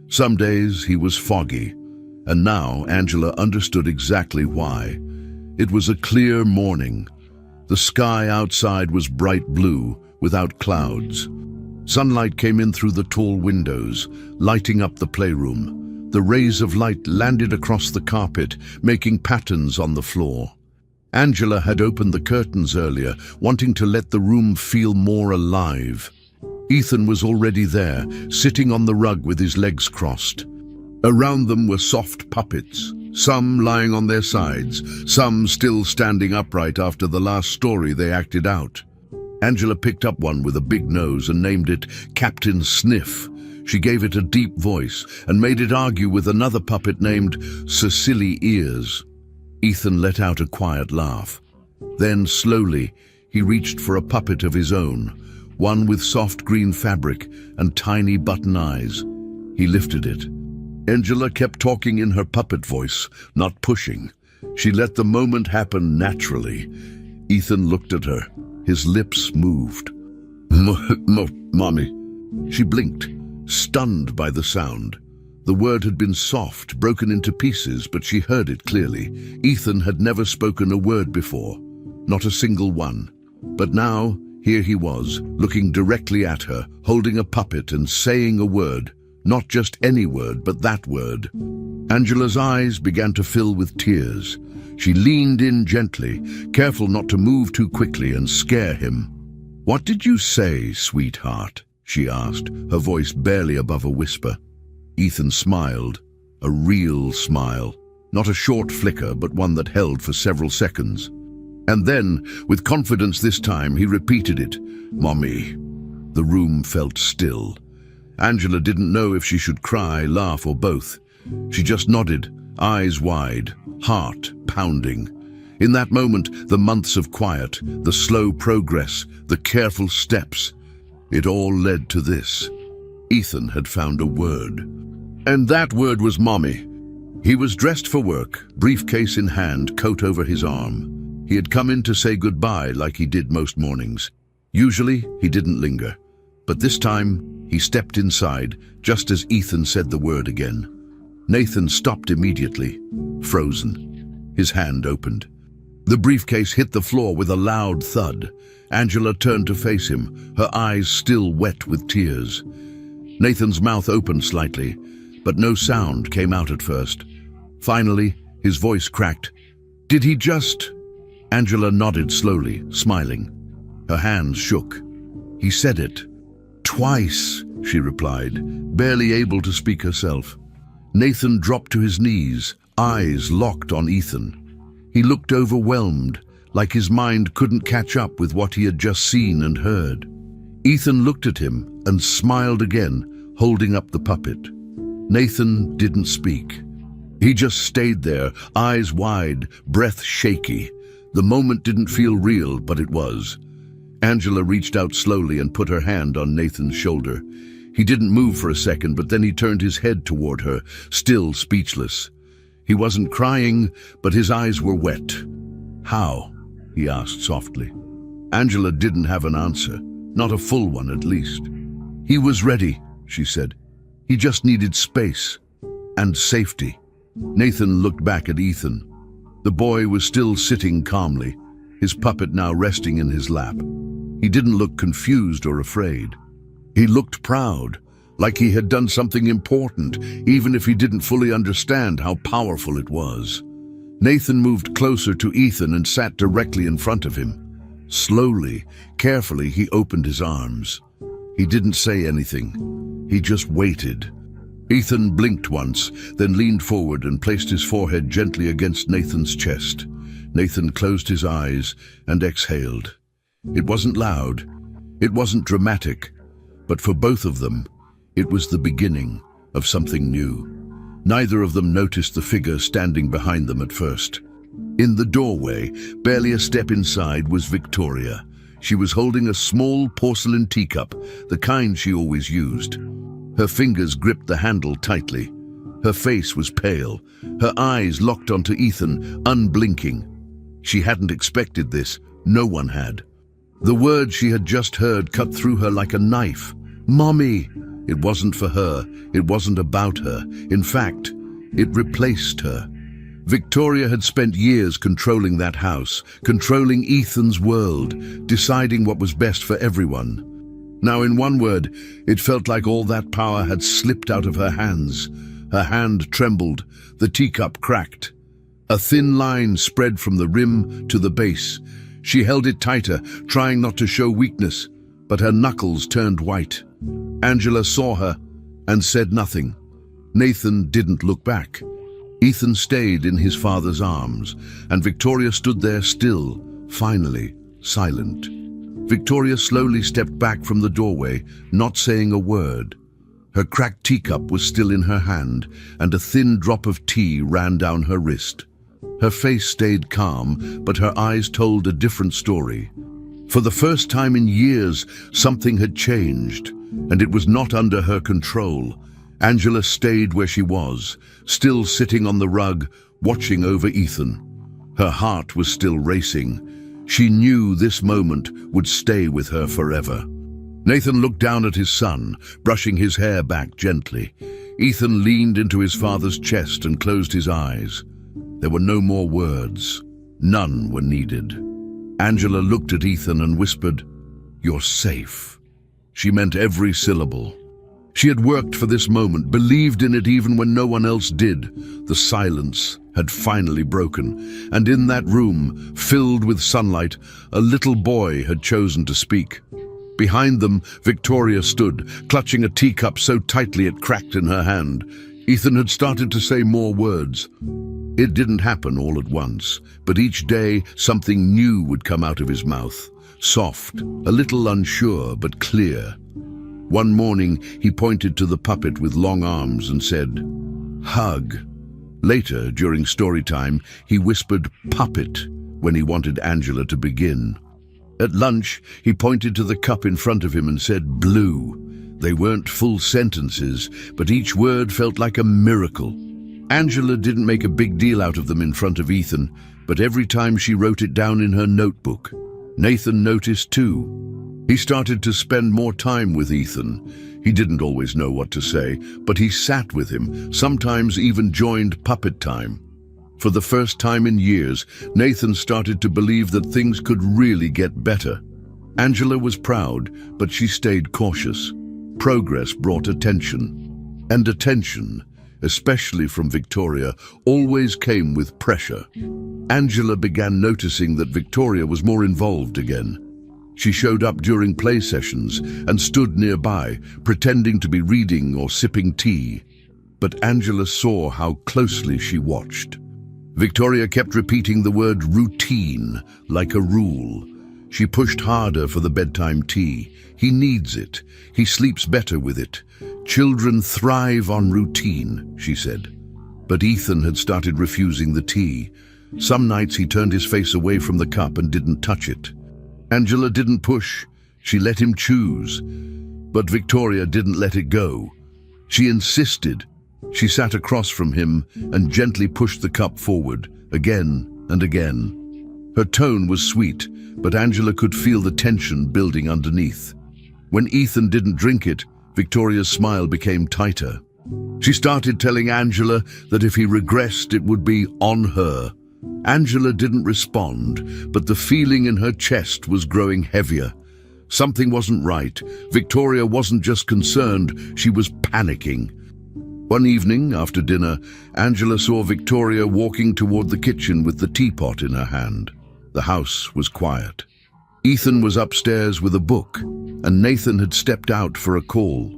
Some days he was foggy. And now Angela understood exactly why. It was a clear morning. The sky outside was bright blue, without clouds. Sunlight came in through the tall windows, lighting up the playroom. The rays of light landed across the carpet, making patterns on the floor. Angela had opened the curtains earlier, wanting to let the room feel more alive. Ethan was already there, sitting on the rug with his legs crossed. Around them were soft puppets, some lying on their sides, some still standing upright after the last story they acted out. Angela picked up one with a big nose and named it Captain Sniff. She gave it a deep voice and made it argue with another puppet named Cecily Ears. Ethan let out a quiet laugh. Then, slowly, he reached for a puppet of his own, one with soft green fabric and tiny button eyes. He lifted it. Angela kept talking in her puppet voice, not pushing. She let the moment happen naturally. Ethan looked at her. His lips moved. Mommy. She blinked, stunned by the sound. The word had been soft, broken into pieces, but she heard it clearly. Ethan had never spoken a word before, not a single one. But now, here he was, looking directly at her, holding a puppet and saying a word. Not just any word, but that word. Angela's eyes began to fill with tears. She leaned in gently, careful not to move too quickly and scare him. "What did you say, sweetheart?" she asked, her voice barely above a whisper. Ethan smiled, a real smile, not a short flicker, but one that held for several seconds. And then, with confidence this time, he repeated it, "Mommy." The room felt still. Angela didn't know if she should cry, laugh, or both. She just nodded, eyes wide, heart pounding. In that moment, the months of quiet, the slow progress, the careful steps, it all led to this. Ethan had found a word. And that word was mommy. He was dressed for work, briefcase in hand, coat over his arm. He had come in to say goodbye like he did most mornings. Usually, he didn't linger. But this time, he stepped inside, just as Ethan said the word again. Nathan stopped immediately, frozen. His hand opened. The briefcase hit the floor with a loud thud. Angela turned to face him, her eyes still wet with tears. Nathan's mouth opened slightly, but no sound came out at first. Finally, his voice cracked. "Did he just—" Angela nodded slowly, smiling. Her hands shook. "He said it. Twice," she replied, barely able to speak herself. Nathan dropped to his knees, eyes locked on Ethan. He looked overwhelmed, like his mind couldn't catch up with what he had just seen and heard. Ethan looked at him and smiled again, holding up the puppet. Nathan didn't speak. He just stayed there, eyes wide, breath shaky. The moment didn't feel real, but it was. Angela reached out slowly and put her hand on Nathan's shoulder. He didn't move for a second, but then he turned his head toward her, still speechless. He wasn't crying, but his eyes were wet. "How?" he asked softly. Angela didn't have an answer, not a full one at least. "He was ready," she said. "He just needed space and safety." Nathan looked back at Ethan. The boy was still sitting calmly, his puppet now resting in his lap. He didn't look confused or afraid. He looked proud, like he had done something important, even if he didn't fully understand how powerful it was. Nathan moved closer to Ethan and sat directly in front of him. Slowly, carefully, he opened his arms. He didn't say anything. He just waited. Ethan blinked once, then leaned forward and placed his forehead gently against Nathan's chest. Nathan closed his eyes and exhaled. It wasn't loud. It wasn't dramatic. But for both of them, it was the beginning of something new. Neither of them noticed the figure standing behind them at first. In the doorway, barely a step inside, was Victoria. She was holding a small porcelain teacup, the kind she always used. Her fingers gripped the handle tightly. Her face was pale, her eyes locked onto Ethan, unblinking. She hadn't expected this. No one had. The words she had just heard cut through her like a knife. "Mommy!" It wasn't for her. It wasn't about her. In fact, it replaced her. Victoria had spent years controlling that house, controlling Ethan's world, deciding what was best for everyone. Now, in one word, it felt like all that power had slipped out of her hands. Her hand trembled, the teacup cracked. A thin line spread from the rim to the base. She held it tighter, trying not to show weakness, but her knuckles turned white. Angela saw her and said nothing. Nathan didn't look back. Ethan stayed in his father's arms, and Victoria stood there still, finally, silent. Victoria slowly stepped back from the doorway, not saying a word. Her cracked teacup was still in her hand, and a thin drop of tea ran down her wrist. Her face stayed calm, but her eyes told a different story. For the first time in years, something had changed, and it was not under her control. Angela stayed where she was, still sitting on the rug, watching over Ethan. Her heart was still racing. She knew this moment would stay with her forever. Nathan looked down at his son, brushing his hair back gently. Ethan leaned into his father's chest and closed his eyes. There were no more words. None were needed. Angela looked at Ethan and whispered, "You're safe." She meant every syllable. She had worked for this moment, believed in it even when no one else did. The silence had finally broken, and in that room, filled with sunlight, a little boy had chosen to speak. Behind them, Victoria stood, clutching a teacup so tightly it cracked in her hand. Ethan had started to say more words. It didn't happen all at once, but each day something new would come out of his mouth. Soft, a little unsure, but clear. One morning, he pointed to the puppet with long arms and said, "Hug." Later, during story time, he whispered "puppet" when he wanted Angela to begin. At lunch, he pointed to the cup in front of him and said "blue." They weren't full sentences, but each word felt like a miracle. Angela didn't make a big deal out of them in front of Ethan, but every time she wrote it down in her notebook. Nathan noticed too. He started to spend more time with Ethan. He didn't always know what to say, but he sat with him, sometimes even joined puppet time. For the first time in years, Nathan started to believe that things could really get better. Angela was proud, but she stayed cautious. Progress brought attention. And attention, especially from Victoria, always came with pressure. Angela began noticing that Victoria was more involved again. She showed up during play sessions and stood nearby, pretending to be reading or sipping tea. But Angela saw how closely she watched. Victoria kept repeating the word routine, like a rule. She pushed harder for the bedtime tea. He needs it. He sleeps better with it. Children thrive on routine, she said. But Ethan had started refusing the tea. Some nights he turned his face away from the cup and didn't touch it. Angela didn't push. She let him choose. But Victoria didn't let it go. She insisted. She sat across from him and gently pushed the cup forward, again and again. Her tone was sweet, but Angela could feel the tension building underneath. When Ethan didn't drink it, Victoria's smile became tighter. She started telling Angela that if he regressed, it would be on her. Angela didn't respond, but the feeling in her chest was growing heavier. Something wasn't right. Victoria wasn't just concerned, she was panicking. One evening, after dinner, Angela saw Victoria walking toward the kitchen with the teapot in her hand. The house was quiet. Ethan was upstairs with a book, and Nathan had stepped out for a call.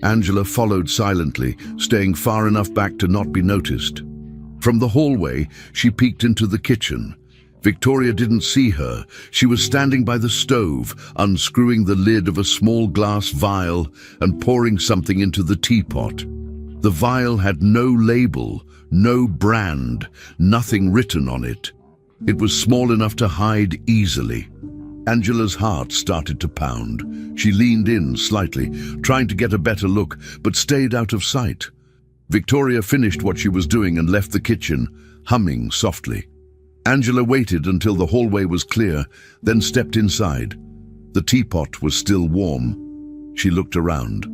Angela followed silently, staying far enough back to not be noticed. From the hallway, she peeked into the kitchen. Victoria didn't see her. She was standing by the stove, unscrewing the lid of a small glass vial and pouring something into the teapot. The vial had no label, no brand, nothing written on it. It was small enough to hide easily. Angela's heart started to pound. She leaned in slightly, trying to get a better look, but stayed out of sight. Victoria finished what she was doing and left the kitchen, humming softly. Angela waited until the hallway was clear, then stepped inside. The teapot was still warm. She looked around.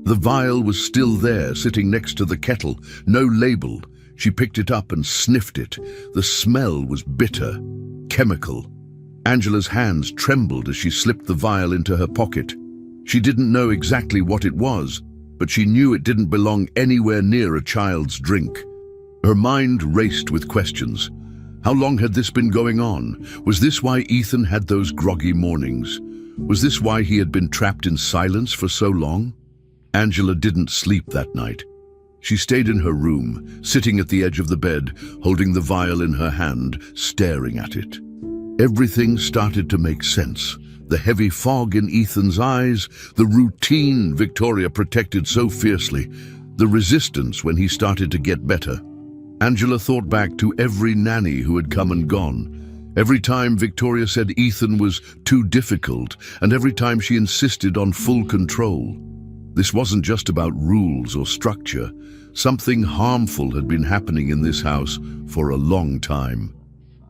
The vial was still there, sitting next to the kettle, no label. She picked it up and sniffed it. The smell was bitter, chemical. Angela's hands trembled as she slipped the vial into her pocket. She didn't know exactly what it was, but she knew it didn't belong anywhere near a child's drink. Her mind raced with questions. How long had this been going on? Was this why Ethan had those groggy mornings? Was this why he had been trapped in silence for so long? Angela didn't sleep that night. She stayed in her room, sitting at the edge of the bed, holding the vial in her hand, staring at it. Everything started to make sense. The heavy fog in Ethan's eyes, the routine Victoria protected so fiercely, the resistance when he started to get better. Angela thought back to every nanny who had come and gone. Every time Victoria said Ethan was too difficult, and every time she insisted on full control. This wasn't just about rules or structure. Something harmful had been happening in this house for a long time.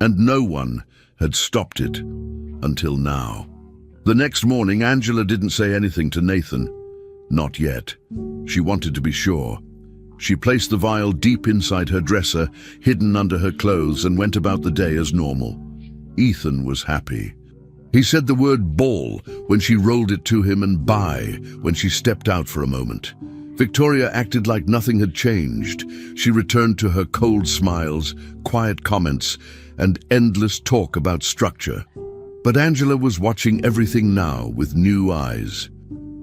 And no one had stopped it until now. The next morning, Angela didn't say anything to Nathan. Not yet. She wanted to be sure. She placed the vial deep inside her dresser, hidden under her clothes, and went about the day as normal. Ethan was happy. He said the word ball when she rolled it to him and bye when she stepped out for a moment. Victoria acted like nothing had changed. She returned to her cold smiles, quiet comments, and endless talk about structure. But Angela was watching everything now with new eyes.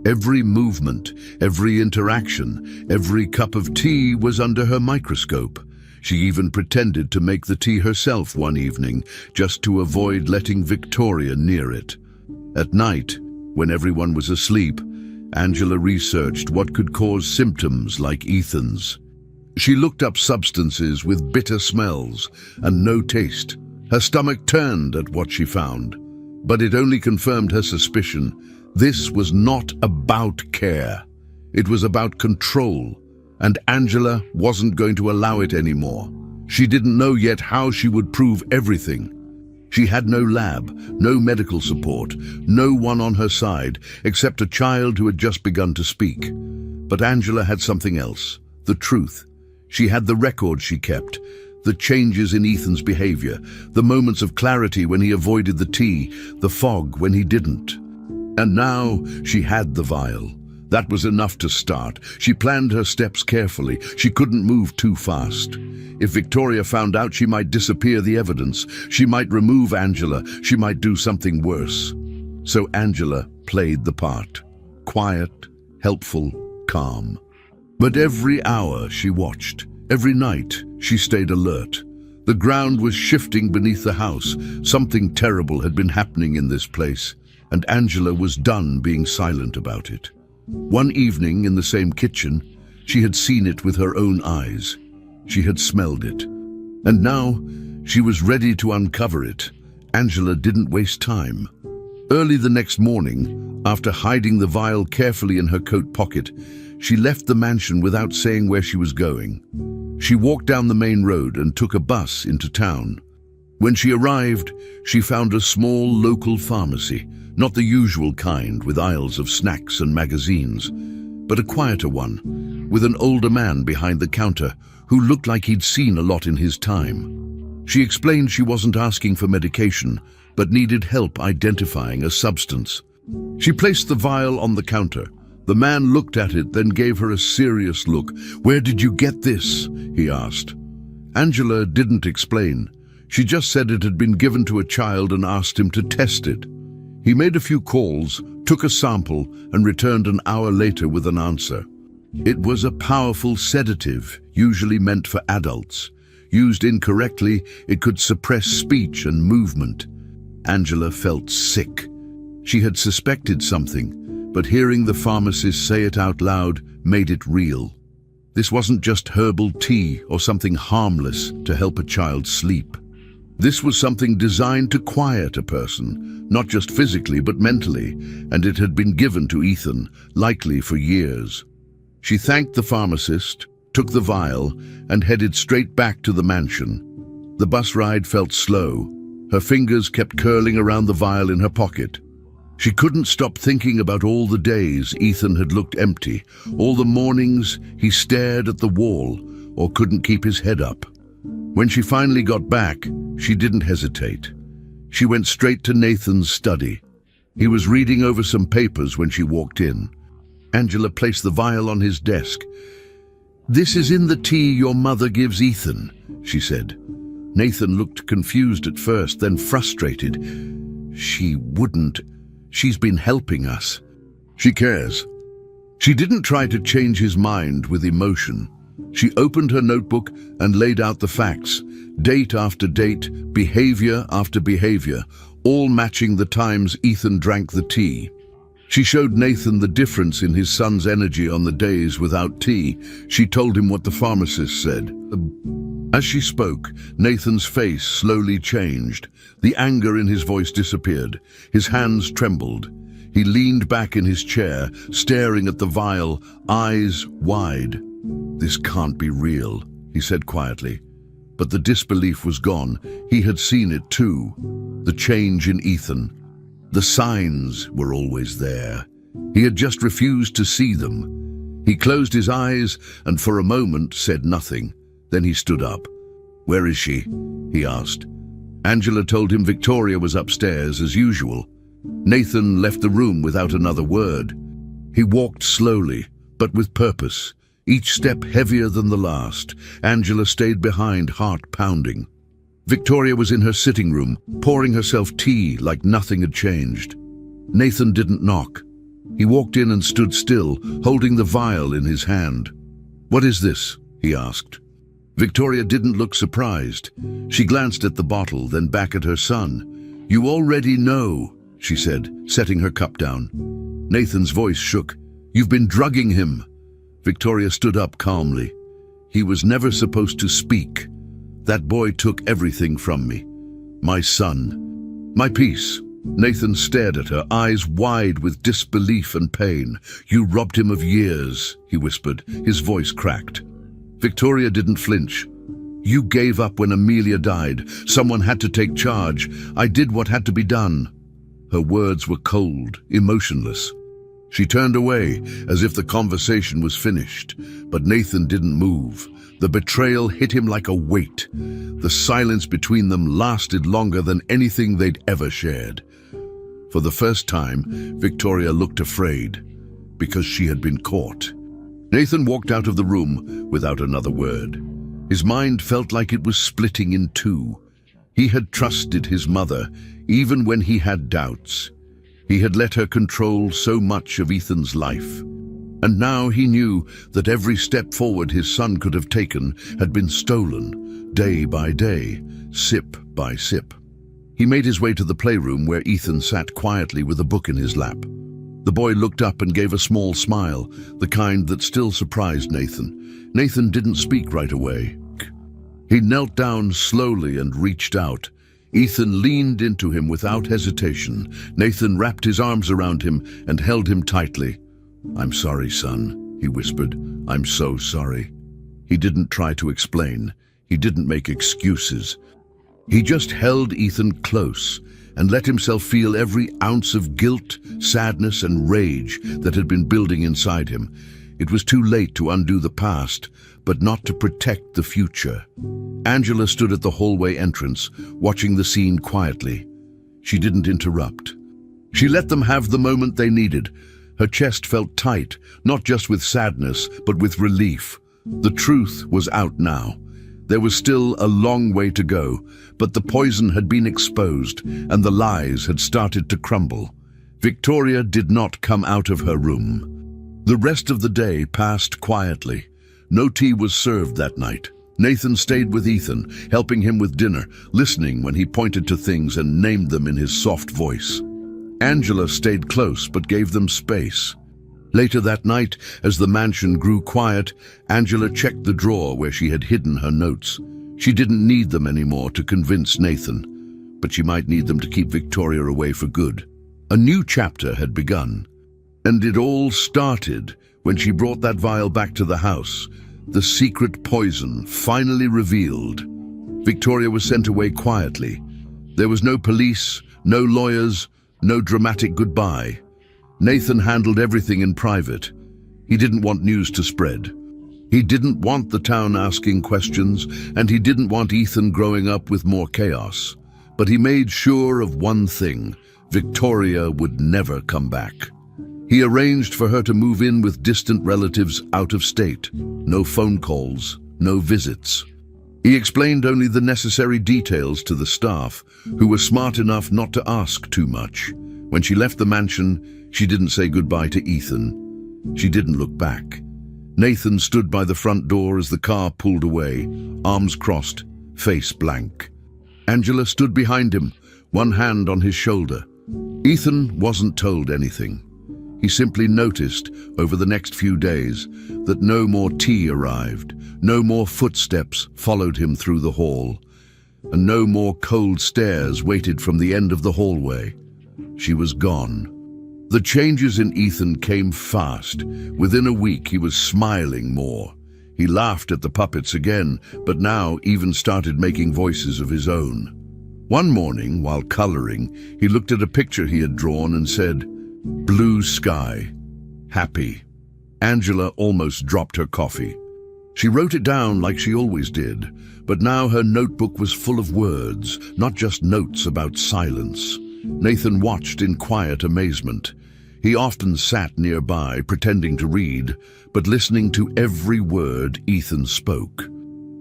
Every movement, every interaction, every cup of tea was under her microscope. She even pretended to make the tea herself one evening, just to avoid letting Victoria near it. At night, when everyone was asleep, Angela researched what could cause symptoms like Ethan's. She looked up substances with bitter smells and no taste. Her stomach turned at what she found, but it only confirmed her suspicion. This was not about care. It was about control, and Angela wasn't going to allow it anymore. She didn't know yet how she would prove everything. She had no lab, no medical support, no one on her side, except a child who had just begun to speak. But Angela had something else, the truth. She had the record she kept, the changes in Ethan's behavior, the moments of clarity when he avoided the tea, the fog when he didn't. And now she had the vial. That was enough to start. She planned her steps carefully. She couldn't move too fast. If Victoria found out, she might disappear the evidence. She might remove Angela. She might do something worse. So Angela played the part. Quiet, helpful, calm. But every hour she watched. Every night she stayed alert. The ground was shifting beneath the house. Something terrible had been happening in this place, and Angela was done being silent about it. One evening in the same kitchen, she had seen it with her own eyes. She had smelled it. And now she was ready to uncover it. Angela didn't waste time. Early the next morning, after hiding the vial carefully in her coat pocket, she left the mansion without saying where she was going. She walked down the main road and took a bus into town. When she arrived, she found a small local pharmacy, not the usual kind with aisles of snacks and magazines, but a quieter one, with an older man behind the counter who looked like he'd seen a lot in his time. She explained she wasn't asking for medication, but needed help identifying a substance. She placed the vial on the counter. The man looked at it, then gave her a serious look. "Where did you get this?" he asked. Angela didn't explain. She just said it had been given to a child and asked him to test it. He made a few calls, took a sample, and returned an hour later with an answer. It was a powerful sedative, usually meant for adults. Used incorrectly, it could suppress speech and movement. Angela felt sick. She had suspected something, but hearing the pharmacist say it out loud made it real. This wasn't just herbal tea or something harmless to help a child sleep. This was something designed to quiet a person, not just physically but mentally, and it had been given to Ethan, likely for years. She thanked the pharmacist, took the vial, and headed straight back to the mansion. The bus ride felt slow. Her fingers kept curling around the vial in her pocket. She couldn't stop thinking about all the days Ethan had looked empty, all the mornings he stared at the wall or couldn't keep his head up. When she finally got back, she didn't hesitate. She went straight to Nathan's study. He was reading over some papers when she walked in. Angela placed the vial on his desk. "This is in the tea your mother gives Ethan," she said. Nathan looked confused at first, then frustrated. "She wouldn't. She's been helping us." "She cares." She didn't try to change his mind with emotion. She opened her notebook and laid out the facts, date after date, behavior after behavior, all matching the times Ethan drank the tea. She showed Nathan the difference in his son's energy on the days without tea. She told him what the pharmacist said. As she spoke, Nathan's face slowly changed. The anger in his voice disappeared. His hands trembled. He leaned back in his chair, staring at the vial, eyes wide. "This can't be real," he said quietly. But the disbelief was gone. He had seen it too. The change in Ethan. The signs were always there. He had just refused to see them. He closed his eyes and for a moment said nothing. Then he stood up. "Where is she?" he asked. Angela told him Victoria was upstairs as usual. Nathan left the room without another word. He walked slowly, but with purpose, each step heavier than the last. Angela stayed behind, heart pounding. Victoria was in her sitting room, pouring herself tea like nothing had changed. Nathan didn't knock. He walked in and stood still, holding the vial in his hand. "What is this?" he asked. Victoria didn't look surprised. She glanced at the bottle, then back at her son. "You already know," she said, setting her cup down. Nathan's voice shook. "You've been drugging him." Victoria stood up calmly. "He was never supposed to speak. That boy took everything from me. My son. My peace." Nathan stared at her, eyes wide with disbelief and pain. "You robbed him of years," he whispered, his voice cracked. Victoria didn't flinch. "You gave up when Amelia died. Someone had to take charge. I did what had to be done." Her words were cold, emotionless. She turned away, as if the conversation was finished, but Nathan didn't move. The betrayal hit him like a weight. The silence between them lasted longer than anything they'd ever shared. For the first time, Victoria looked afraid, because she had been caught. Nathan walked out of the room without another word. His mind felt like it was splitting in two. He had trusted his mother, even when he had doubts. He had let her control so much of Ethan's life. And now he knew that every step forward his son could have taken had been stolen, day by day, sip by sip. He made his way to the playroom where Ethan sat quietly with a book in his lap. The boy looked up and gave a small smile, the kind that still surprised Nathan. Nathan didn't speak right away. He knelt down slowly and reached out. Ethan leaned into him without hesitation. Nathan wrapped his arms around him and held him tightly. "I'm sorry, son," he whispered. "I'm so sorry." He didn't try to explain. He didn't make excuses. He just held Ethan close and let himself feel every ounce of guilt, sadness, and rage that had been building inside him. It was too late to undo the past, but not to protect the future. Angela stood at the hallway entrance, watching the scene quietly. She didn't interrupt. She let them have the moment they needed. Her chest felt tight, not just with sadness, but with relief. The truth was out now. There was still a long way to go, but the poison had been exposed, and the lies had started to crumble. Victoria did not come out of her room. The rest of the day passed quietly. No tea was served that night. Nathan stayed with Ethan, helping him with dinner, listening when he pointed to things and named them in his soft voice. Angela stayed close but gave them space. Later that night, as the mansion grew quiet, Angela checked the drawer where she had hidden her notes. She didn't need them anymore to convince Nathan, but she might need them to keep Victoria away for good. A new chapter had begun, and it all started when she brought that vial back to the house. The secret poison finally revealed. Victoria was sent away quietly. There was no police, no lawyers, no dramatic goodbye. Nathan handled everything in private. He didn't want news to spread. He didn't want the town asking questions, and he didn't want Ethan growing up with more chaos. But he made sure of one thing: Victoria would never come back. He arranged for her to move in with distant relatives out of state. No phone calls, no visits. He explained only the necessary details to the staff, who were smart enough not to ask too much. When she left the mansion, she didn't say goodbye to Ethan. She didn't look back. Nathan stood by the front door as the car pulled away, arms crossed, face blank. Angela stood behind him, one hand on his shoulder. Ethan wasn't told anything. He simply noticed, over the next few days, that no more tea arrived, no more footsteps followed him through the hall, and no more cold stares waited from the end of the hallway. She was gone. The changes in Ethan came fast. Within a week, he was smiling more. He laughed at the puppets again, but now even started making voices of his own. One morning, while coloring, he looked at a picture he had drawn and said, "Blue sky, happy." Angela almost dropped her coffee. She wrote it down like she always did, but now her notebook was full of words, not just notes about silence. Nathan watched in quiet amazement. He often sat nearby, pretending to read, but listening to every word Ethan spoke.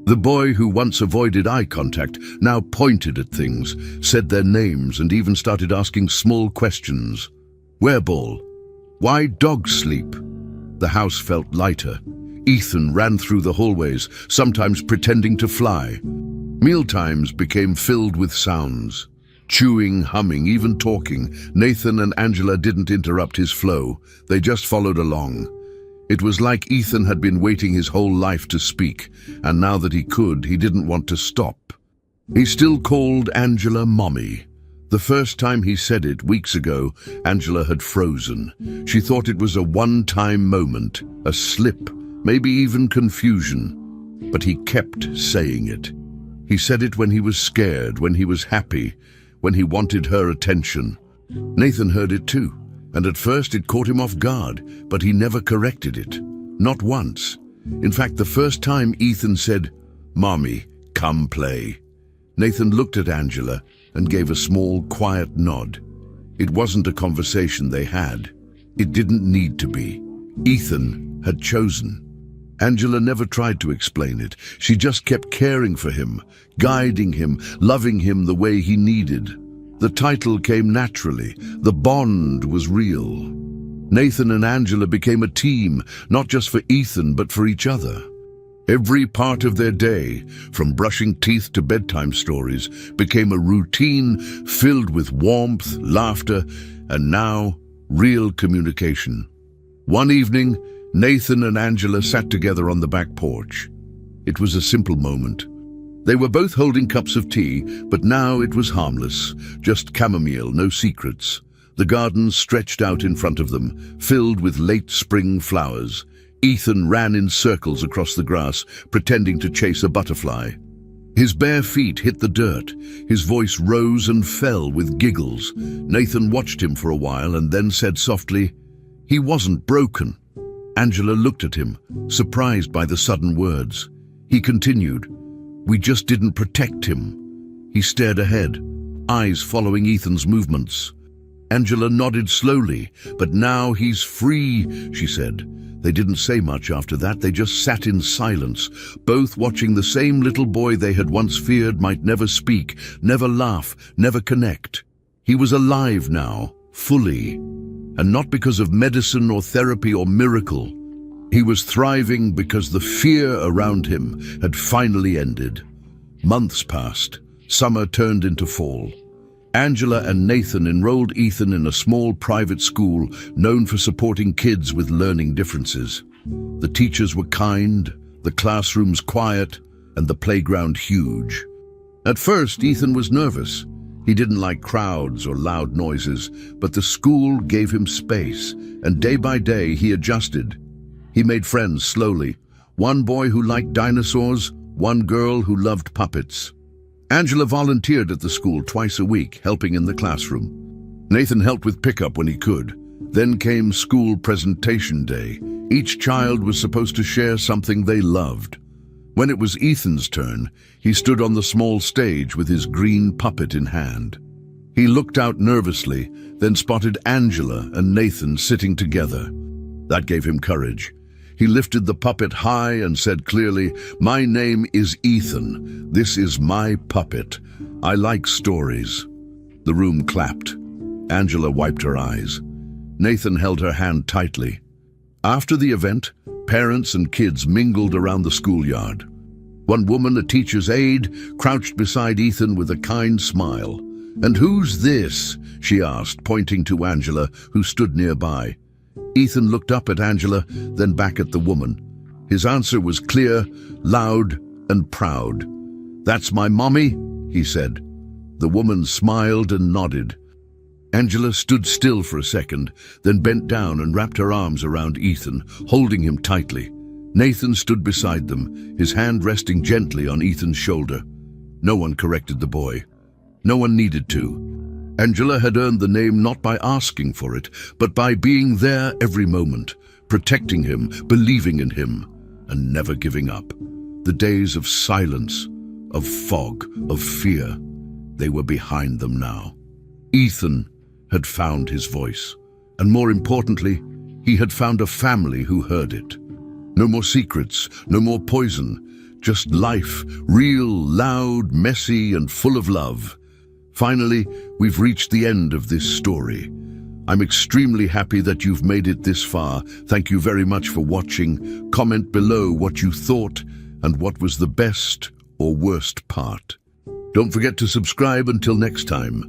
The boy who once avoided eye contact now pointed at things, said their names, and even started asking small questions. Where ball? Why dogs sleep? The house felt lighter. Ethan ran through the hallways, sometimes pretending to fly. Mealtimes became filled with sounds. Chewing, humming, even talking. Nathan and Angela didn't interrupt his flow. They just followed along. It was like Ethan had been waiting his whole life to speak, and now that he could, he didn't want to stop. He still called Angela Mommy. The first time he said it, weeks ago, Angela had frozen. She thought it was a one-time moment, a slip, maybe even confusion. But he kept saying it. He said it when he was scared, when he was happy, when he wanted her attention. Nathan heard it too, and at first it caught him off guard, but he never corrected it. Not once. In fact, the first time Ethan said, "Mommy, come play," Nathan looked at Angela and gave a small, quiet nod. It wasn't a conversation they had. It didn't need to be. Ethan had chosen. Angela never tried to explain it. She just kept caring for him, guiding him, loving him the way he needed. The title came naturally. The bond was real. Nathan and Angela became a team, not just for Ethan, but for each other. Every part of their day, from brushing teeth to bedtime stories, became a routine filled with warmth, laughter, and now, real communication. One evening, Nathan and Angela sat together on the back porch. It was a simple moment. They were both holding cups of tea, but now it was harmless, just chamomile, no secrets. The garden stretched out in front of them, filled with late spring flowers. Ethan ran in circles across the grass, pretending to chase a butterfly. His bare feet hit the dirt. His voice rose and fell with giggles. Nathan watched him for a while and then said softly, "He wasn't broken." Angela looked at him, surprised by the sudden words. He continued, "We just didn't protect him." He stared ahead, eyes following Ethan's movements. Angela nodded slowly. "But now he's free," she said. They didn't say much after that. They just sat in silence, both watching the same little boy they had once feared might never speak, never laugh, never connect. He was alive now, fully. And not because of medicine or therapy or miracle. He was thriving because the fear around him had finally ended. Months passed. Summer turned into fall. Angela and Nathan enrolled Ethan in a small private school known for supporting kids with learning differences. The teachers were kind, the classrooms quiet, and the playground huge. At first, Ethan was nervous. He didn't like crowds or loud noises, but the school gave him space, and day by day he adjusted. He made friends slowly, One boy who liked dinosaurs, one girl who loved puppets. Angela volunteered at the school twice a week, helping in the classroom. Nathan helped with pickup when he could. Then came school presentation day. Each child was supposed to share something they loved. When it was Ethan's turn, he stood on the small stage with his green puppet in hand. He looked out nervously, then spotted Angela and Nathan sitting together. That gave him courage. He lifted the puppet high and said clearly, "My name is Ethan. This is my puppet. I like stories." The room clapped. Angela wiped her eyes. Nathan held her hand tightly. After the event, parents and kids mingled around the schoolyard. One woman, a teacher's aide, crouched beside Ethan with a kind smile. "And who's this?" she asked, pointing to Angela, who stood nearby. Ethan looked up at Angela, then back at the woman. His answer was clear, loud, and proud. "That's my mommy," he said. The woman smiled and nodded. Angela stood still for a second, then bent down and wrapped her arms around Ethan, holding him tightly. Nathan stood beside them, his hand resting gently on Ethan's shoulder. No one corrected the boy. No one needed to. Angela had earned the name not by asking for it, but by being there every moment, protecting him, believing in him, and never giving up. The days of silence, of fog, of fear, they were behind them now. Ethan had found his voice, and more importantly, he had found a family who heard it. No more secrets, no more poison, just life, real, loud, messy, and full of love. Finally, we've reached the end of this story. I'm extremely happy that you've made it this far. Thank you very much for watching. Comment below what you thought and what was the best or worst part. Don't forget to subscribe until next time.